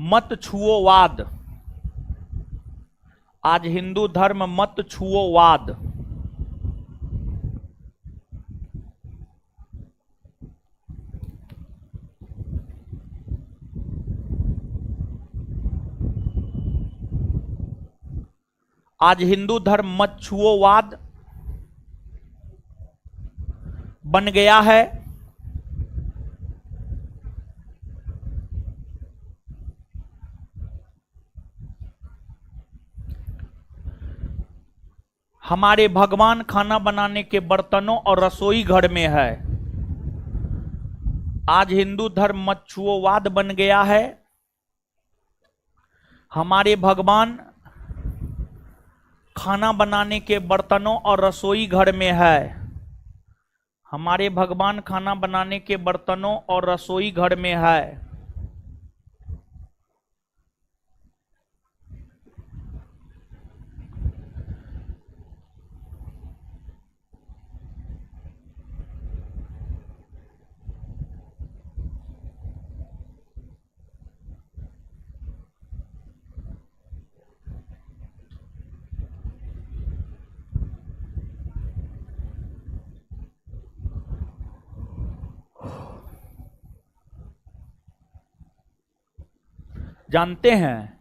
मत छुओवाद, आज हिंदू धर्म मत छुओवाद आज हिंदू धर्म मत छुओवाद बन गया है। हमारे भगवान खाना बनाने के बर्तनों और रसोई घर में है। आज हिंदू धर्म मच्छुओवाद बन गया है। हमारे भगवान खाना बनाने के बर्तनों और रसोई घर में है। हमारे भगवान खाना बनाने के बर्तनों और रसोई घर में है। जानते हैं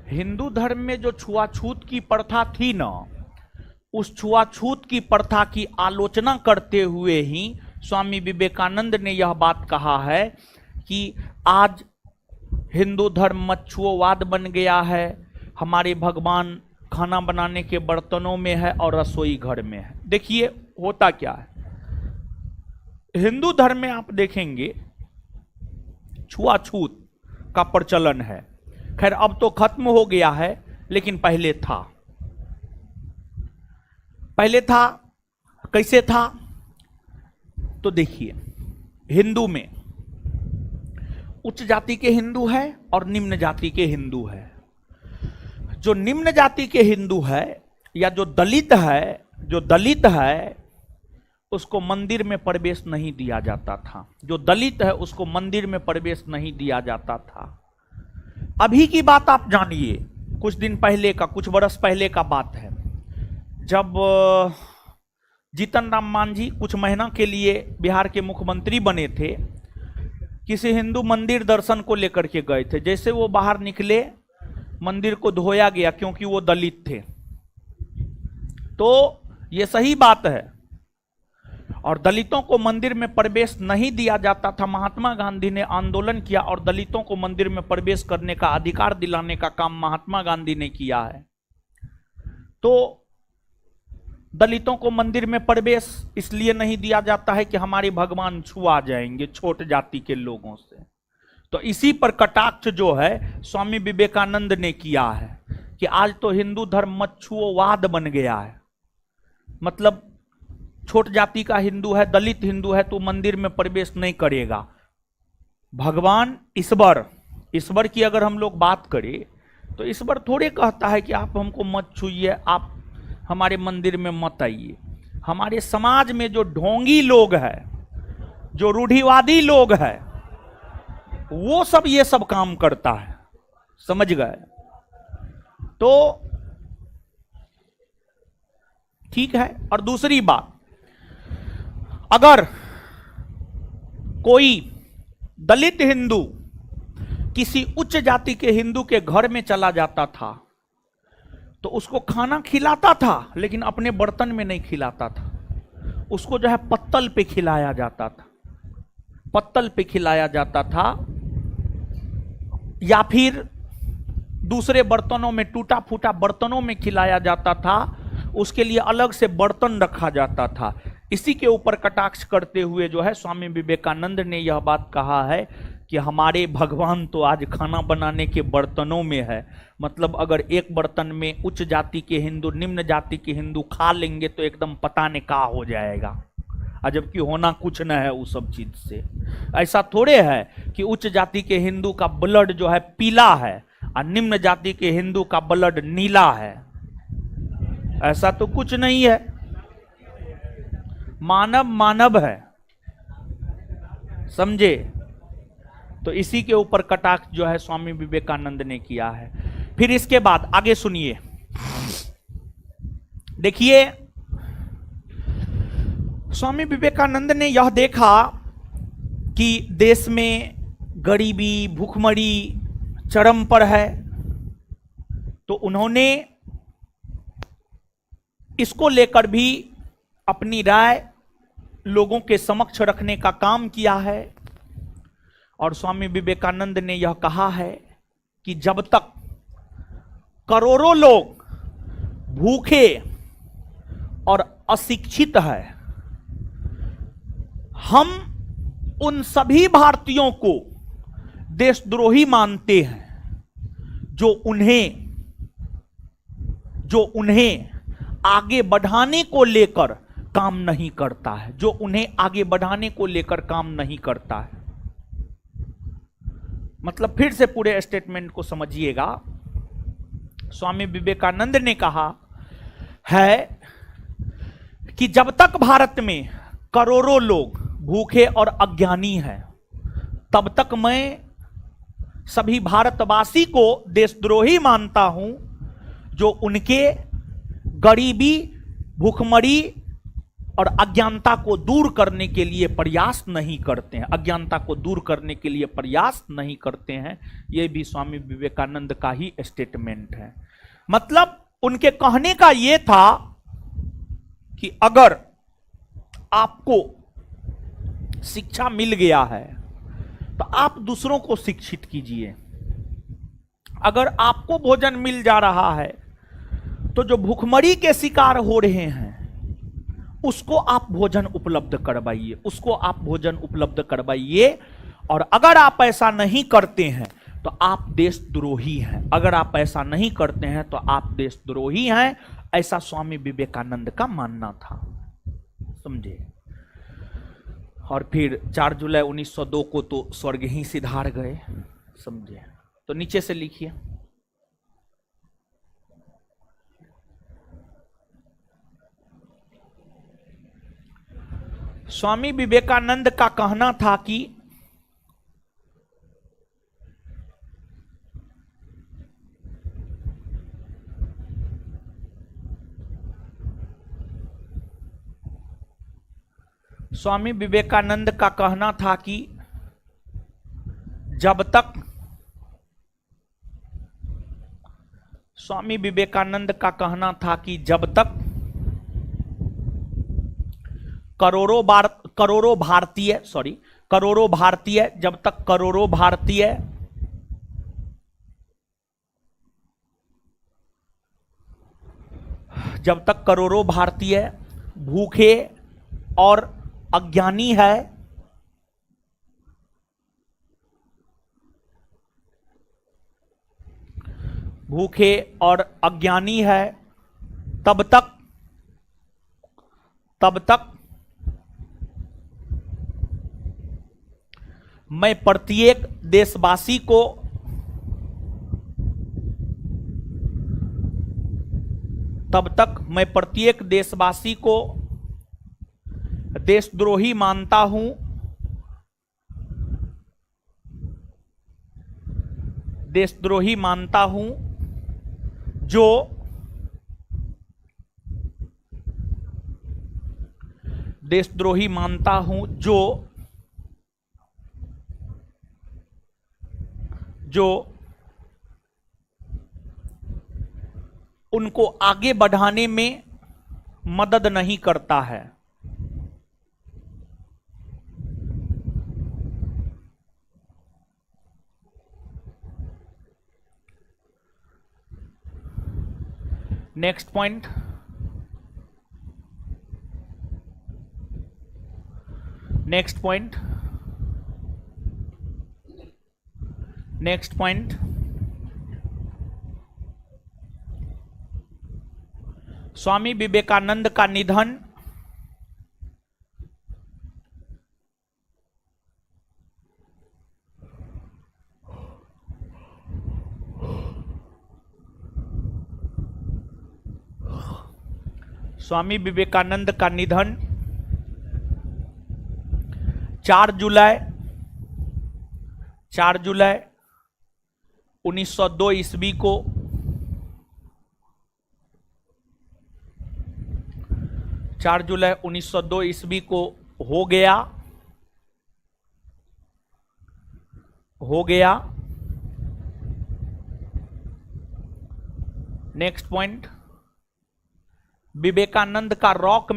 हिंदू धर्म में जो छुआछूत की प्रथा थी ना, उस छुआछूत की प्रथा की आलोचना करते हुए ही स्वामी विवेकानंद ने यह बात कहा है कि आज हिंदू धर्म मच्छुओवाद बन गया है। हमारे भगवान खाना बनाने के बर्तनों में है और रसोई घर में है। देखिए होता क्या है, हिंदू धर्म में आप देखेंगे छुआछूत का प्रचलन है। खैर अब तो खत्म हो गया है, लेकिन पहले था। पहले था, कैसे था? तो देखिए, हिंदू में उच्च जाति के हिंदू है और निम्न जाति के हिंदू है। जो निम्न जाति के हिंदू है या जो दलित है, उसको मंदिर में प्रवेश नहीं दिया जाता था। जो दलित है उसको मंदिर में प्रवेश नहीं दिया जाता था। अभी की बात आप जानिए, कुछ दिन पहले का, कुछ बरस पहले का बात है, जब जीतन राम मांझी कुछ महीना के लिए बिहार के मुख्यमंत्री बने थे, किसी हिंदू मंदिर दर्शन को लेकर के गए थे। जैसे वो बाहर निकले, मंदिर को धोया गया क्योंकि वो दलित थे। तो ये सही बात है, और दलितों को मंदिर में प्रवेश नहीं दिया जाता था। महात्मा गांधी ने आंदोलन किया और दलितों को मंदिर में प्रवेश करने का अधिकार दिलाने का काम महात्मा गांधी ने किया है। तो दलितों को मंदिर में प्रवेश इसलिए नहीं दिया जाता है कि हमारे भगवान छुआ जाएंगे छोट जाति के लोगों से। तो इसी पर कटाक्ष जो है स्वामी विवेकानंद ने किया है कि आज तो हिंदू धर्म मच्छुओवाद बन गया है। मतलब छोट जाति का हिंदू है, दलित हिंदू है, तो मंदिर में प्रवेश नहीं करेगा। भगवान ईश्वर की अगर हम लोग बात करें तो ईश्वर थोड़े कहता है कि आप हमको मत छुइए, आप हमारे मंदिर में मत आइए। हमारे समाज में जो ढोंगी लोग हैं, जो रूढ़िवादी लोग हैं, वो सब ये सब काम करता है, समझ गए? तो ठीक है। और दूसरी बात, अगर कोई दलित हिंदू किसी उच्च जाति के हिंदू के घर में चला जाता था तो उसको खाना खिलाता था, लेकिन अपने बर्तन में नहीं खिलाता था। उसको जो है पत्तल पे खिलाया जाता था, पत्तल पे खिलाया जाता था, या फिर दूसरे बर्तनों में, टूटा फूटा बर्तनों में खिलाया जाता था। उसके लिए अलग से बर्तन रखा जाता था। इसी के ऊपर कटाक्ष करते हुए जो है स्वामी विवेकानंद ने यह बात कहा है कि हमारे भगवान तो आज खाना बनाने के बर्तनों में है। मतलब अगर एक बर्तन में उच्च जाति के हिंदू, निम्न जाति के हिंदू खा लेंगे तो एकदम पता नहीं क्या हो जाएगा, और जबकि होना कुछ न है उस सब चीज से। ऐसा थोड़े है कि उच्च जाति के हिंदू का ब्लड जो है पीला है और निम्न जाति के हिंदू का ब्लड नीला है। ऐसा तो कुछ नहीं है। मानव मानव है, समझे? तो इसी के ऊपर कटाक्ष जो है स्वामी विवेकानंद ने किया है। फिर इसके बाद आगे सुनिए, देखिए स्वामी विवेकानंद ने यह देखा कि देश में गरीबी, भूखमरी चरम पर है, तो उन्होंने इसको लेकर भी अपनी राय लोगों के समक्ष रखने का काम किया है। और स्वामी विवेकानंद ने यह कहा है कि जब तक करोड़ों लोग भूखे और अशिक्षित है, हम उन सभी भारतीयों को देशद्रोही मानते हैं जो उन्हें आगे बढ़ाने को लेकर काम नहीं करता है, जो उन्हें आगे बढ़ाने को लेकर काम नहीं करता है। मतलब फिर से पूरे स्टेटमेंट को समझिएगा। स्वामी विवेकानंद ने कहा है कि जब तक भारत में करोड़ों लोग भूखे और अज्ञानी हैं, तब तक मैं सभी भारतवासी को देशद्रोही मानता हूं जो उनके गरीबी, भूखमरी और अज्ञानता को दूर करने के लिए प्रयास नहीं करते हैं, अज्ञानता को दूर करने के लिए प्रयास नहीं करते हैं। यह भी स्वामी विवेकानंद का ही स्टेटमेंट है। मतलब उनके कहने का यह था कि अगर आपको शिक्षा मिल गया है तो आप दूसरों को शिक्षित कीजिए। अगर आपको भोजन मिल जा रहा है तो जो भूखमरी के शिकार हो रहे हैं उसको आप भोजन उपलब्ध करवाइए, उसको आप भोजन उपलब्ध करवाइए। और अगर आप ऐसा नहीं करते हैं तो आप देशद्रोही हैं, अगर आप ऐसा नहीं करते हैं तो आप देशद्रोही हैं। ऐसा स्वामी विवेकानंद का मानना था, समझे। और फिर 4 जुलाई 1902 को तो स्वर्ग ही सिधार गए, समझे। तो नीचे से लिखिए। स्वामी विवेकानंद का कहना था कि स्वामी विवेकानंद का कहना था कि जब तक स्वामी विवेकानंद का कहना था कि जब तक करोड़ों भारतीय जब तक करोड़ों भारतीय भूखे और अज्ञानी है, भूखे और अज्ञानी है, तब तक मैं प्रत्येक देशवासी को देशद्रोही मानता हूं, जो उनको आगे बढ़ाने में मदद नहीं करता है। नेक्स्ट पॉइंट, स्वामी विवेकानंद का निधन स्वामी विवेकानंद का निधन 4 जुलाई 1902 ईस्वी को 4 जुलाई 1902 ईस्वी को हो गया। नेक्स्ट पॉइंट, विवेकानंद का रॉक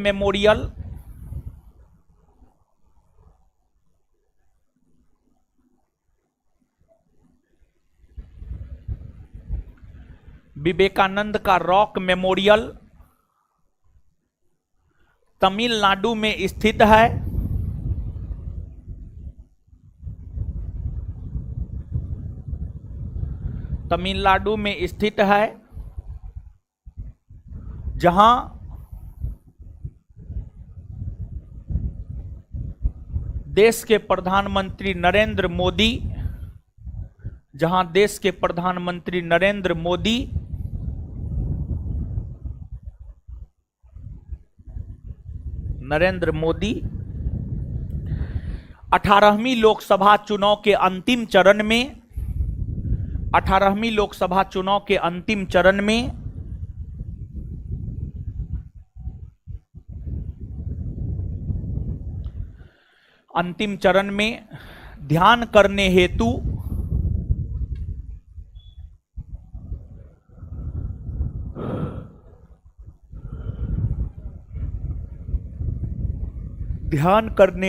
मेमोरियल तमिलनाडु में स्थित है। तमिलनाडु में स्थित है, जहां देश के प्रधानमंत्री नरेंद्र मोदी नरेंद्र मोदी 18वीं लोकसभा चुनाव के अंतिम चरण में 18वीं लोकसभा चुनाव के अंतिम चरण में ध्यान करने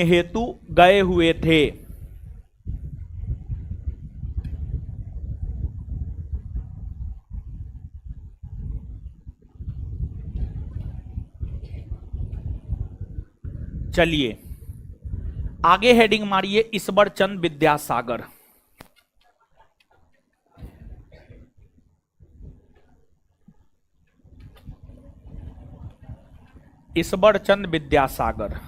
हेतु गए हुए थे। चलिए आगे हेडिंग मारिए, ईश्वर चंद विद्यासागर। ईश्वर चंद विद्यासागर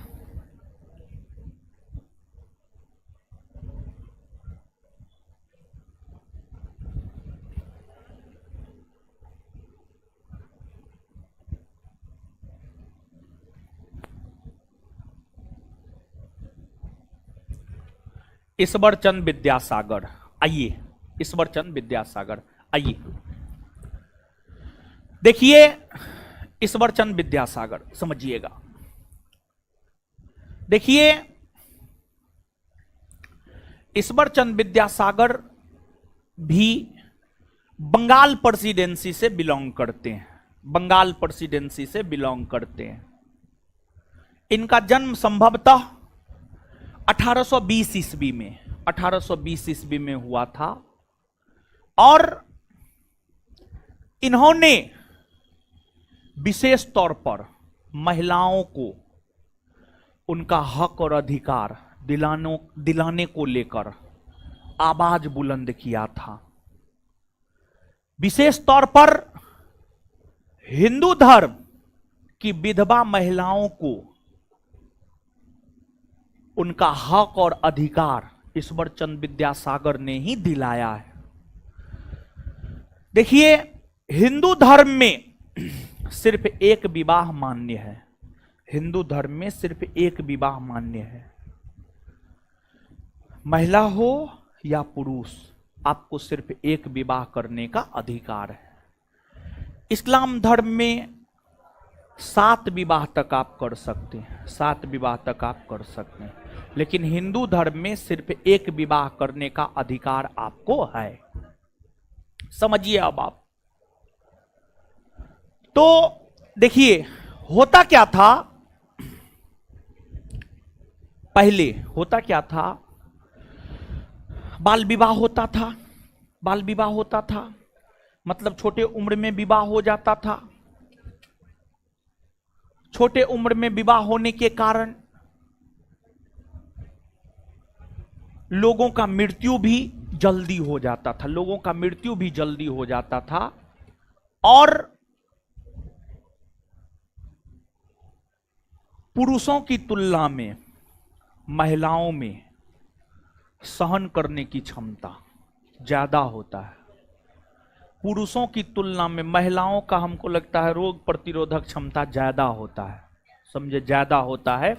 ईश्वर चंद विद्यासागर, आइए ईश्वर चंद विद्यासागर, आइए देखिए ईश्वर चंद विद्यासागर, समझिएगा। देखिए ईश्वर चंद विद्यासागर भी बंगाल प्रेसिडेंसी से बिलोंग करते हैं, बंगाल प्रेसिडेंसी से बिलोंग करते हैं। इनका जन्म संभवतः 1820 ईस्वी में हुआ था और इन्होंने विशेष तौर पर महिलाओं को उनका हक और अधिकार दिलाने को लेकर आवाज बुलंद किया था। विशेष तौर पर हिंदू धर्म की विधवा महिलाओं को उनका हक और अधिकार ईश्वर चंद विद्यासागर ने ही दिलाया है। देखिए हिंदू धर्म में सिर्फ एक विवाह मान्य है, हिंदू धर्म में सिर्फ एक विवाह मान्य है। महिला हो या पुरुष, आपको सिर्फ एक विवाह करने का अधिकार है। इस्लाम धर्म में 7 विवाह तक आप कर सकते हैं, 7 विवाह तक आप कर सकते हैं, लेकिन हिंदू धर्म में सिर्फ एक विवाह करने का अधिकार आपको है। समझिए अब आप। तो देखिए होता क्या था, पहले होता क्या था, बाल विवाह होता था। बाल विवाह होता था मतलब छोटे उम्र में विवाह हो जाता था। छोटे उम्र में विवाह होने के कारण लोगों का मृत्यु भी जल्दी हो जाता था, लोगों का मृत्यु भी जल्दी हो जाता था। और पुरुषों की तुलना में महिलाओं में सहन करने की क्षमता ज्यादा होता है। पुरुषों की तुलना में महिलाओं का हमको लगता है रोग प्रतिरोधक क्षमता ज्यादा होता है, समझे, ज्यादा होता है।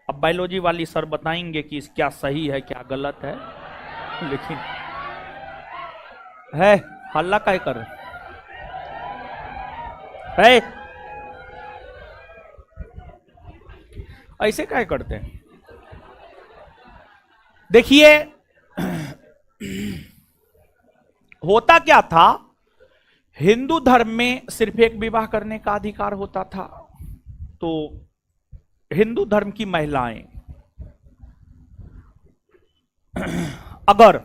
अब बायोलॉजी वाली सर बताएंगे कि क्या सही है क्या गलत है, लेकिन है हल्ला काय कर है, ऐसे काय करते हैं। देखिए होता क्या था, हिंदू धर्म में सिर्फ एक विवाह करने का अधिकार होता था। तो हिंदू धर्म की महिलाएं अगर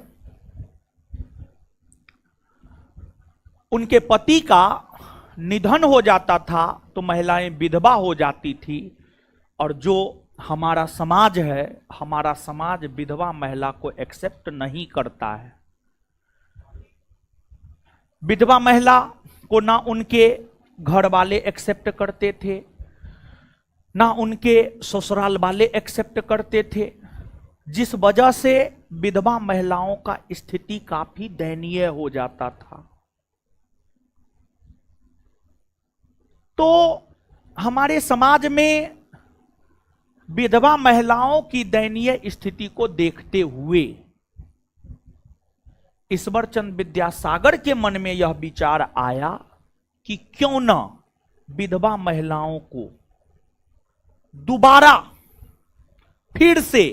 उनके पति का निधन हो जाता था तो महिलाएं विधवा हो जाती थी। और जो हमारा समाज है, हमारा समाज विधवा महिला को एक्सेप्ट नहीं करता है। विधवा महिला को ना उनके घर वाले एक्सेप्ट करते थे, ना उनके ससुराल वाले एक्सेप्ट करते थे, जिस वजह से विधवा महिलाओं का स्थिति काफी दयनीय हो जाता था। तो हमारे समाज में विधवा महिलाओं की दयनीय स्थिति को देखते हुए ईश्वर चंद्र विद्यासागर के मन में यह विचार आया कि क्यों न विधवा महिलाओं को दोबारा फिर से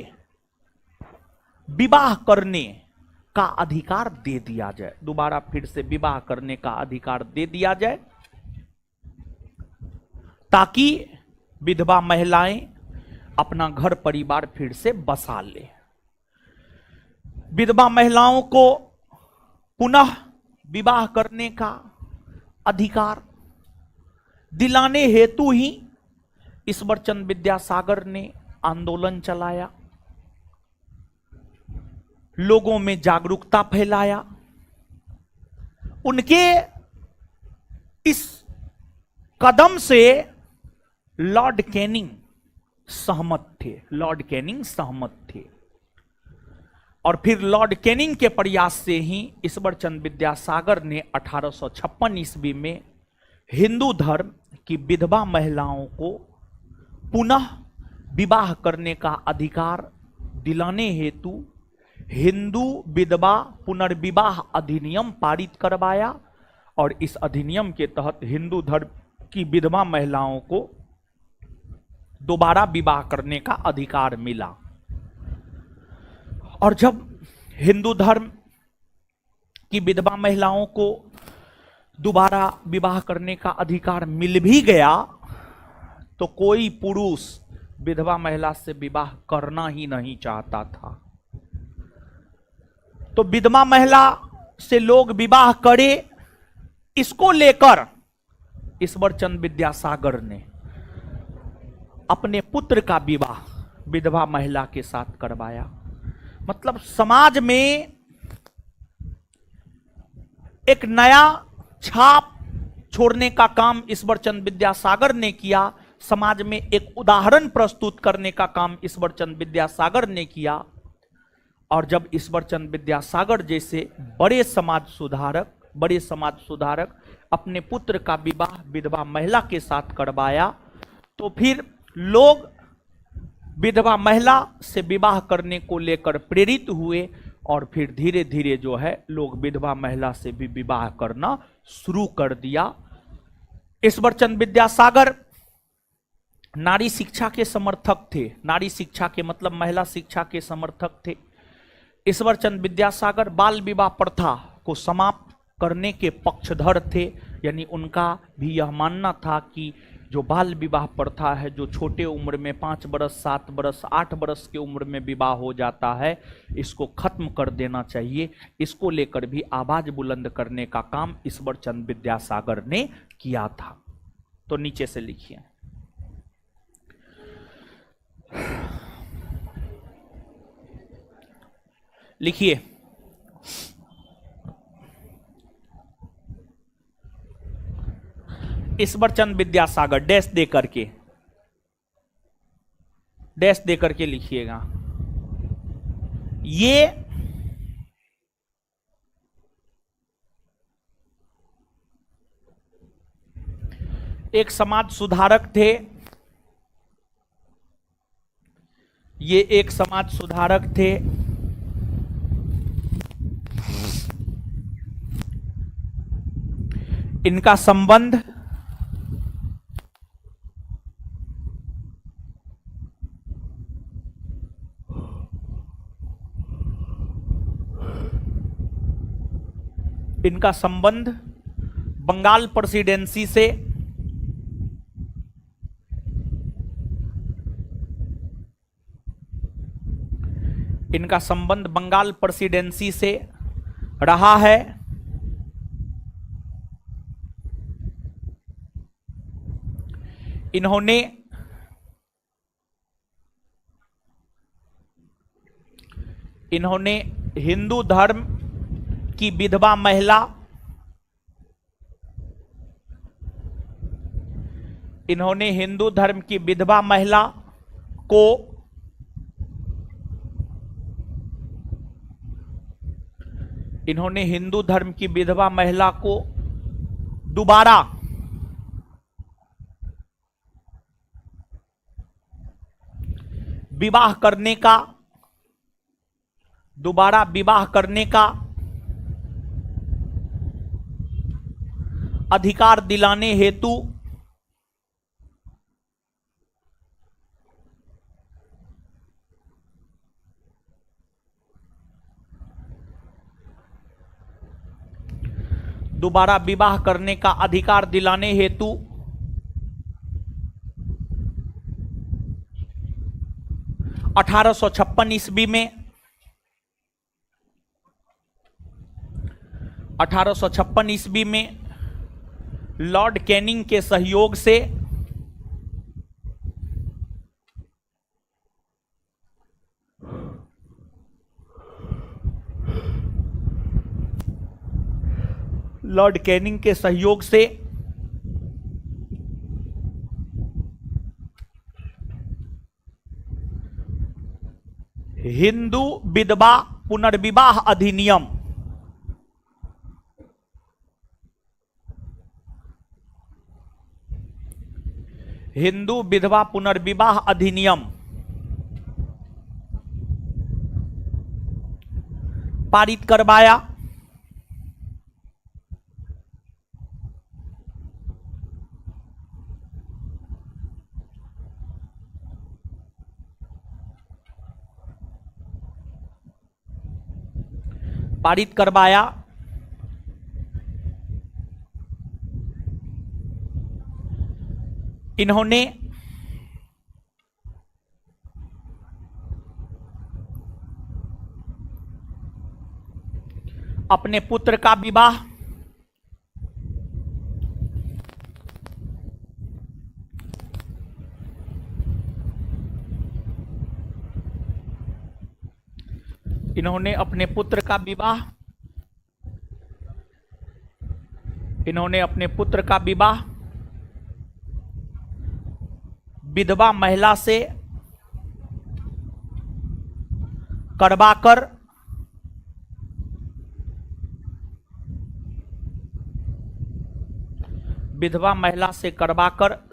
विवाह करने का अधिकार दे दिया जाए, दोबारा फिर से विवाह करने का अधिकार दे दिया जाए, ताकि विधवा महिलाएं अपना घर परिवार फिर से बसा ले। विधवा महिलाओं को पुनः विवाह करने का अधिकार दिलाने हेतु ही ईश्वर चंद्र विद्यासागर ने आंदोलन चलाया, लोगों में जागरूकता फैलाया। उनके इस कदम से लॉर्ड कैनिंग सहमत थे, लॉर्ड कैनिंग सहमत थे। और फिर लॉर्ड कैनिंग के प्रयास से ही ईश्वर चंद्र विद्यासागर ने 1856 ईस्वी में हिंदू धर्म की विधवा महिलाओं को पुनः विवाह करने का अधिकार दिलाने हेतु हिंदू विधवा पुनर्विवाह अधिनियम पारित करवाया। और इस अधिनियम के तहत हिंदू धर्म की विधवा महिलाओं को दोबारा विवाह करने का अधिकार मिला। और जब हिंदू धर्म की विधवा महिलाओं को दोबारा विवाह करने का अधिकार मिल भी गया, तो कोई पुरुष विधवा महिला से विवाह करना ही नहीं चाहता था। तो विधवा महिला से लोग विवाह करे, इसको लेकर ईश्वर चंद्र विद्यासागर ने अपने पुत्र का विवाह विधवा महिला के साथ करवाया। मतलब समाज में एक नया छाप छोड़ने का काम ईश्वर चंद्र विद्यासागर ने किया, समाज में एक उदाहरण प्रस्तुत करने का काम ईश्वर चंद्र विद्यासागर ने किया। और जब ईश्वर चंद्र विद्यासागर जैसे बड़े समाज सुधारक अपने पुत्र का विवाह विधवा महिला के साथ करवाया, तो फिर लोग विधवा महिला से विवाह करने को लेकर प्रेरित हुए। और फिर धीरे धीरे जो है लोग विधवा महिला से भी विवाह करना शुरू कर दिया। ईश्वर चंद्र विद्यासागर नारी शिक्षा के समर्थक थे, नारी शिक्षा के मतलब महिला शिक्षा के समर्थक थे। ईश्वर चंद्र विद्यासागर बाल विवाह प्रथा को समाप्त करने के पक्षधर थे, यानी उनका भी यह मानना था कि जो बाल विवाह प्रथा है, जो छोटे उम्र में 5 बरस 7 बरस 8 बरस की उम्र में विवाह हो जाता है, इसको खत्म कर देना चाहिए। इसको लेकर भी आवाज बुलंद करने का काम ईश्वर चंद्र विद्यासागर ने किया था। तो नीचे से लिखिए, लिखिए ईश्वर चंद्र विद्यासागर डैश दे करके लिखिएगा। ये एक समाज सुधारक थे, ये एक समाज सुधारक थे। इनका संबंध बंगाल प्रेसिडेंसी से रहा है। इन्होंने हिंदू धर्म की विधवा महिला इन्होंने हिंदू धर्म की विधवा महिला को हिंदू धर्म की विधवा महिला को दोबारा विवाह करने का अधिकार दिलाने हेतु दोबारा विवाह करने का अधिकार दिलाने हेतु 1856 ईस्वी में 1856 ईस्वी में लॉर्ड कैनिंग के सहयोग से हिंदू विधवा पुनर्विवाह अधिनियम पारित करवाया। इन्होंने अपने पुत्र का विवाह इन्होंने अपने पुत्र का विवाह विधवा महिला से करवाकर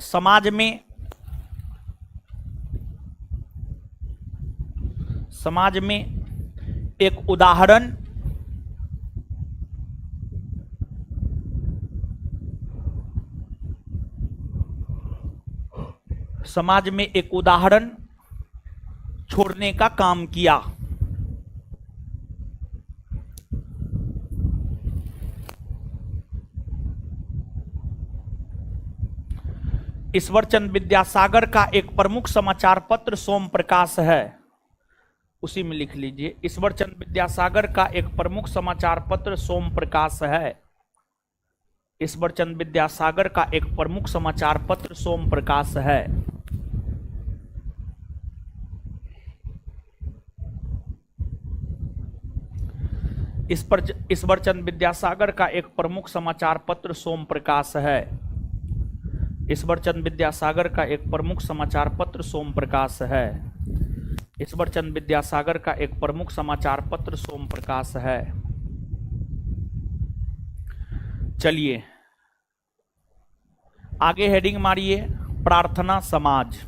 समाज में एक उदाहरण छोड़ने का काम किया। ईश्वरचंद विद्यासागर का एक प्रमुख समाचार पत्र सोम प्रकाश है, उसी में लिख लीजिए। ईश्वरचंद विद्यासागर का एक प्रमुख समाचार पत्र सोम प्रकाश है। ईश्वरचंद विद्यासागर का एक प्रमुख समाचार पत्र सोम प्रकाश है। ईश्वरचंद विद्यासागर का एक प्रमुख समाचार पत्र सोम प्रकाश है। ईश्वरचंद विद्यासागर का एक प्रमुख समाचार पत्र सोम प्रकाश है। ईश्वरचंद विद्यासागर का एक प्रमुख समाचार पत्र सोम प्रकाश है। चलिए आगे हेडिंग मारिए, प्रार्थना समाज।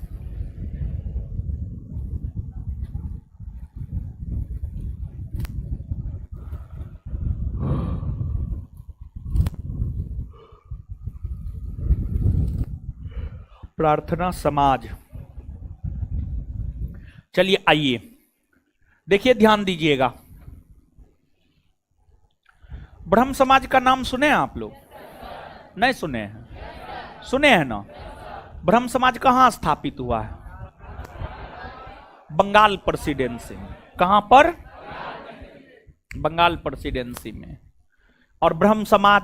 प्रार्थना समाज। चलिए आइए देखिए, ध्यान दीजिएगा। ब्रह्म समाज का नाम सुने हैं आप लोग? नहीं सुने हैं? सुने हैं ना? ब्रह्म समाज कहां स्थापित हुआ है? बंगाल प्रेसिडेंसी में। कहां पर? बंगाल प्रेसिडेंसी में। और ब्रह्म समाज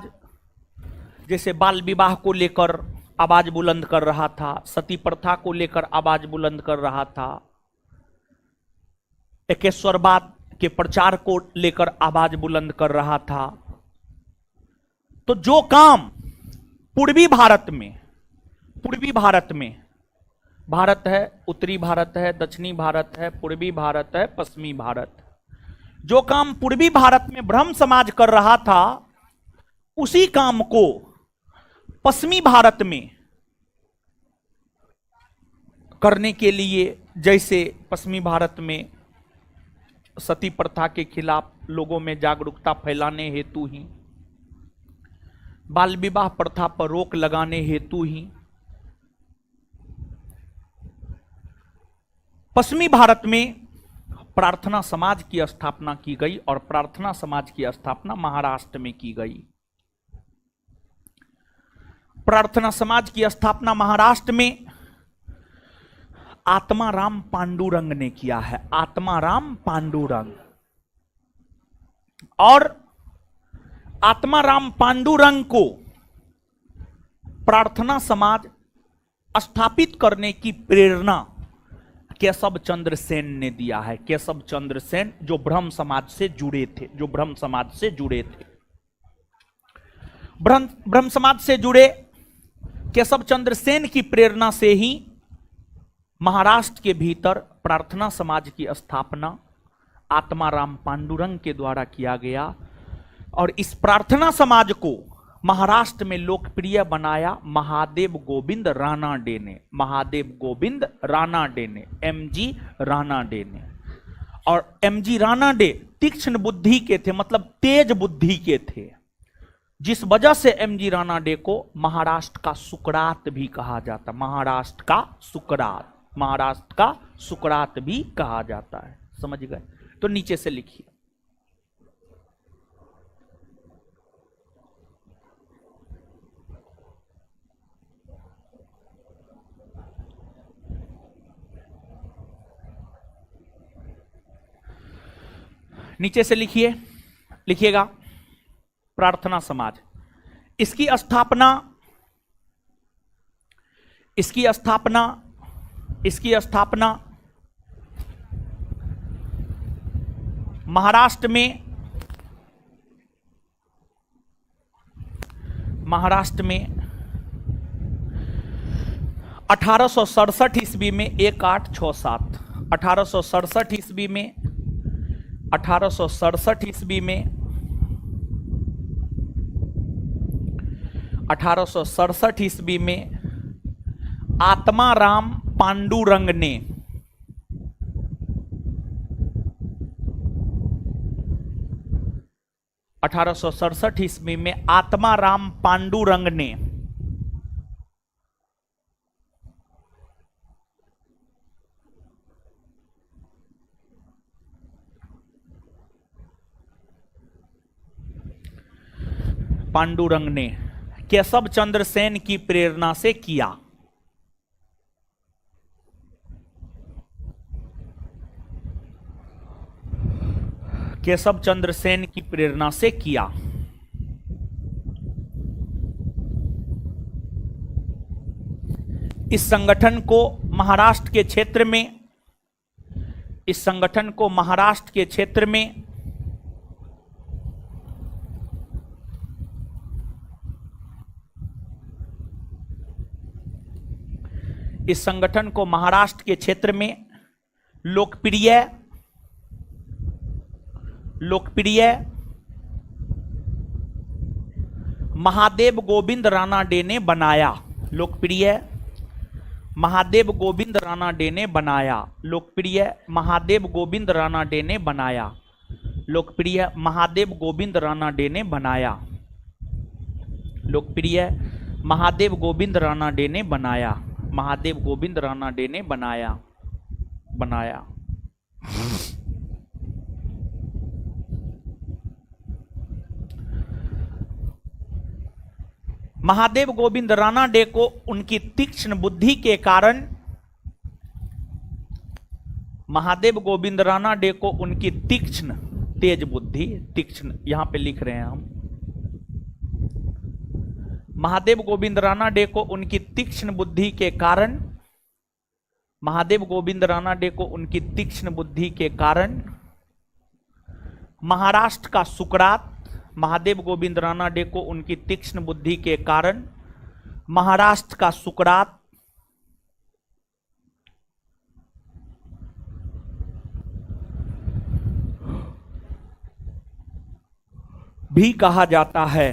जैसे बाल विवाह को लेकर आवाज बुलंद कर रहा था, सती प्रथा को लेकर आवाज बुलंद कर रहा था, एकेश्वरवाद के प्रचार को लेकर आवाज बुलंद कर रहा था। तो जो काम पूर्वी भारत में पूर्वी भारत में, भारत है, उत्तरी भारत है, दक्षिणी भारत है, पूर्वी भारत है, पश्चिमी भारत। जो काम पूर्वी भारत में ब्रह्म समाज कर रहा था, उसी काम को पश्चिमी भारत में करने के लिए, जैसे पश्चिमी भारत में सती प्रथा के खिलाफ लोगों में जागरूकता फैलाने हेतु ही, बाल विवाह प्रथा पर रोक लगाने हेतु ही पश्चिमी भारत में प्रार्थना समाज की स्थापना की गई और प्रार्थना समाज की स्थापना महाराष्ट्र में की गई। प्रार्थना समाज की स्थापना महाराष्ट्र में आत्माराम पांडुरंग ने किया है, आत्माराम पांडुरंग। और आत्माराम पांडुरंग को प्रार्थना समाज स्थापित करने की प्रेरणा केशव चंद्र सेन ने दिया है। केशव चंद्र सेन जो ब्रह्म समाज से जुड़े थे, जो ब्रह्म समाज से जुड़े थे, ब्रह्म समाज से जुड़े केशव चंद्र सेन की प्रेरणा से ही महाराष्ट्र के भीतर प्रार्थना समाज की स्थापना आत्माराम पांडुरंग के द्वारा किया गया। और इस प्रार्थना समाज को महाराष्ट्र में लोकप्रिय बनाया महादेव गोविंद रानाडे ने, महादेव गोविंद रानाडे ने, एमजी रानाडे ने। और एमजी रानाडे तीक्ष्ण बुद्धि के थे, मतलब तेज बुद्धि के थे, जिस वजह से एमजी रानाडे को महाराष्ट्र का सुकरात भी कहा जाता, महाराष्ट्र का सुकरात, महाराष्ट्र का सुकरात भी कहा जाता है। समझ गए? तो नीचे से लिखिए। नीचे से लिखिए, लिखिएगा प्रार्थना समाज। इसकी स्थापना महाराष्ट्र में 1867 ईस्वी में 1867 1867 ईस्वी में 1867 ईस्वी में 1867 ईस्वी में आत्माराम पांडुरंग ने ईस्वी में आत्माराम पांडुरंग ने केशव चंद्र सेन की प्रेरणा से किया। केशव चंद्र सेन की प्रेरणा से किया। इस संगठन को महाराष्ट्र के क्षेत्र में लोकप्रिय महादेव गोविंद रानाडे ने बनाया। लोकप्रिय महादेव गोविंद रानाडे ने बनाया। लोकप्रिय महादेव गोविंद रानाडे ने बनाया। लोकप्रिय महादेव गोविंद रानाडे ने बनाया। लोकप्रिय महादेव गोविंद रानाडे ने बनाया। महादेव गोविंद रानाडे ने बनाया। महादेव गोविंद रानाडे को उनकी तीक्ष्ण बुद्धि के कारण, महादेव गोविंद रानाडे को उनकी तीक्ष्ण, तेज बुद्धि, तीक्ष्ण यहां पे लिख रहे हैं हम, महादेव गोविंद रानाडे को उनकी तीक्ष्ण बुद्धि के कारण, महादेव गोविंद रानाडे को उनकी तीक्ष्ण बुद्धि के कारण महाराष्ट्र का सुकरात, महादेव गोविंद रानाडे को उनकी तीक्ष्ण बुद्धि के कारण महाराष्ट्र का सुकरात, भी कहा जाता है।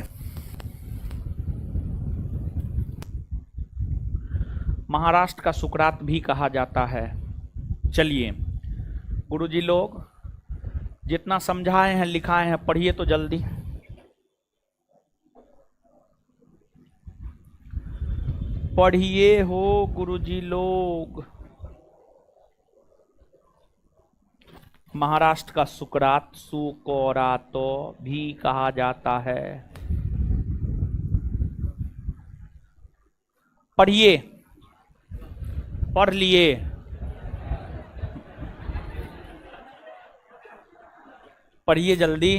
महाराष्ट्र का सुकरात भी कहा जाता है। चलिए गुरुजी लोग जितना समझाए हैं लिखाए हैं पढ़िए तो जल्दी। पढ़िए हो गुरुजी लोग। महाराष्ट्र का सुकरात सुकोरातो भी कहा जाता है। पढ़िए, पढ़ लिए। पढ़िए जल्दी।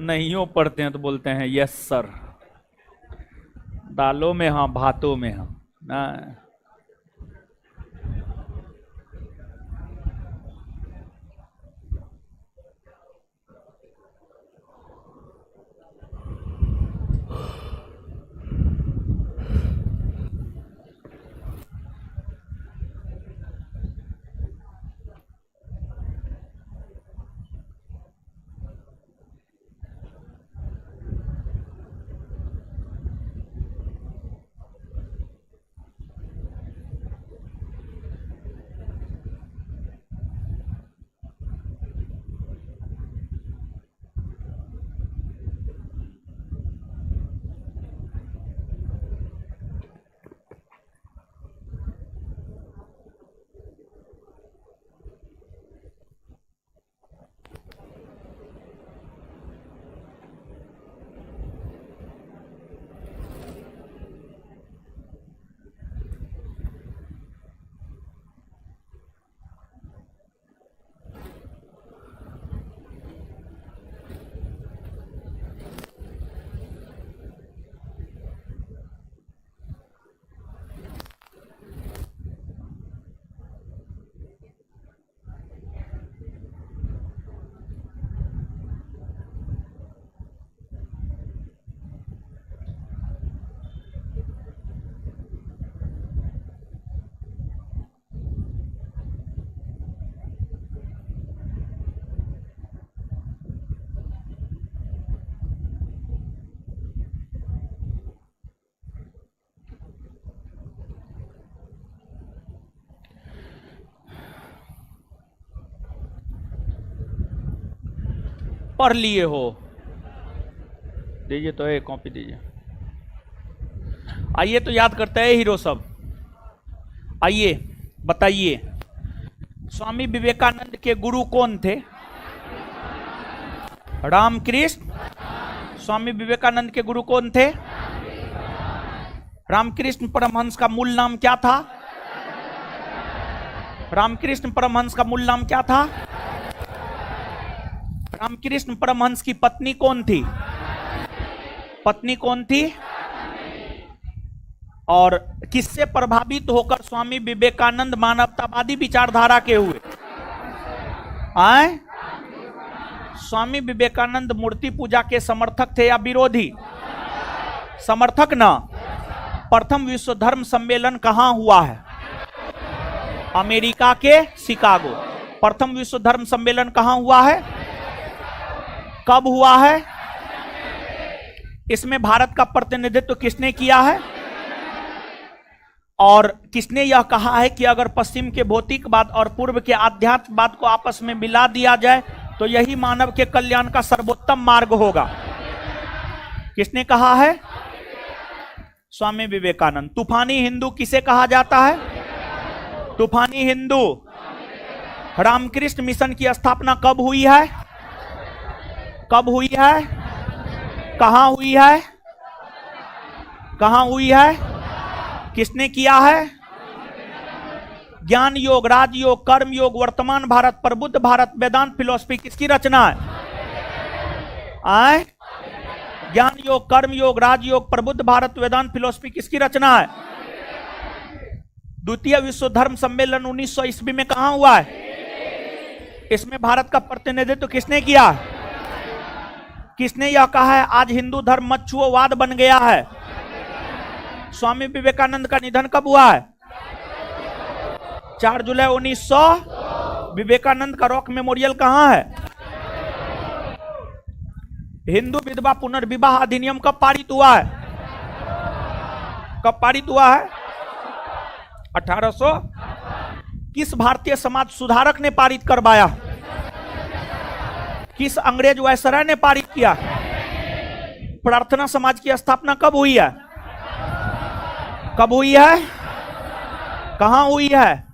नहीं हो पढ़ते हैं तो बोलते हैं यस सर। दालों में हाँ, भातों में हाँ ना। पढ़ लिए हो, दीजिए तो एक कॉपी दीजिए। आइए तो याद करते हैं हीरो सब। आइए बताइए स्वामी विवेकानंद के गुरु कौन थे? रामकृष्ण। स्वामी विवेकानंद के गुरु कौन थे? रामकृष्ण परमहंस का मूल नाम क्या था? रामकृष्ण परमहंस का मूल नाम क्या था? रामकृष्ण परमहंस की पत्नी कौन थी? पत्नी कौन थी? और किससे प्रभावित होकर स्वामी विवेकानंद मानवतावादी विचारधारा के हुए? आए? स्वामी विवेकानंद मूर्ति पूजा के समर्थक थे या विरोधी? समर्थक ना। प्रथम विश्व धर्म सम्मेलन कहां हुआ है? अमेरिका के शिकागो। प्रथम विश्व धर्म सम्मेलन कहां हुआ है? कब हुआ है? इसमें भारत का प्रतिनिधित्व किसने किया है? और किसने यह कहा है कि अगर पश्चिम के भौतिकवाद और पूर्व के आध्यात्मवाद को आपस में मिला दिया जाए तो यही मानव के कल्याण का सर्वोत्तम मार्ग होगा? किसने कहा है? स्वामी विवेकानंद। तूफानी हिंदू किसे कहा जाता है? तूफानी हिंदू। रामकृष्ण मिशन की स्थापना कब हुई है? कब हुई है? कहां हुई है? कहां हुई है? किसने किया है? ज्ञान योग, राजयोग, कर्म योग, वर्तमान भारत, प्रबुद्ध भारत, वेदांत फिलोसफी किसकी रचना है? आए? ज्ञान योग, कर्म योग, राजयोग, प्रबुद्ध भारत, वेदांत फिलोसफी किसकी रचना है? द्वितीय विश्व धर्म सम्मेलन 1900 ईस्वी में कहां हुआ है? इसमें भारत का प्रतिनिधित्व किसने किया? किसने यह कहा है आज हिंदू धर्म मच्छुओवाद बन गया है? स्वामी विवेकानंद का निधन कब हुआ है? 4 जुलाई 1900। विवेकानंद का रॉक मेमोरियल कहां है? हिंदू विधवा पुनर्विवाह अधिनियम कब पारित हुआ है? कब पारित हुआ है? 1800। किस भारतीय समाज सुधारक ने पारित करवाया? किस अंग्रेज वायसराय ने पारित किया? प्रार्थना समाज की स्थापना कब हुई है? कब हुई है? कहां हुई है?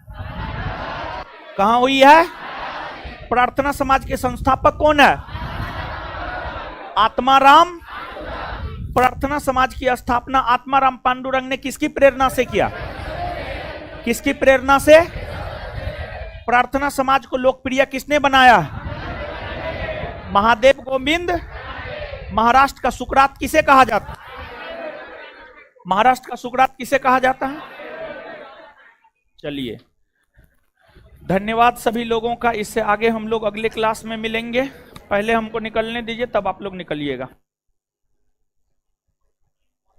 कहां हुई है? प्रार्थना समाज के संस्थापक कौन है? आत्माराम। प्रार्थना समाज की स्थापना आत्माराम पांडुरंग ने किसकी प्रेरणा से किया? किसकी प्रेरणा से? प्रार्थना समाज को लोकप्रिय किसने बनाया? महादेव गोविंद। महाराष्ट्र का सुकरात किसे कहा जाता है? महाराष्ट्र का सुकरात किसे कहा जाता है? चलिए, धन्यवाद सभी लोगों का। इससे आगे हम लोग अगले क्लास में मिलेंगे। पहले हमको निकलने दीजिए, तब आप लोग निकलिएगा।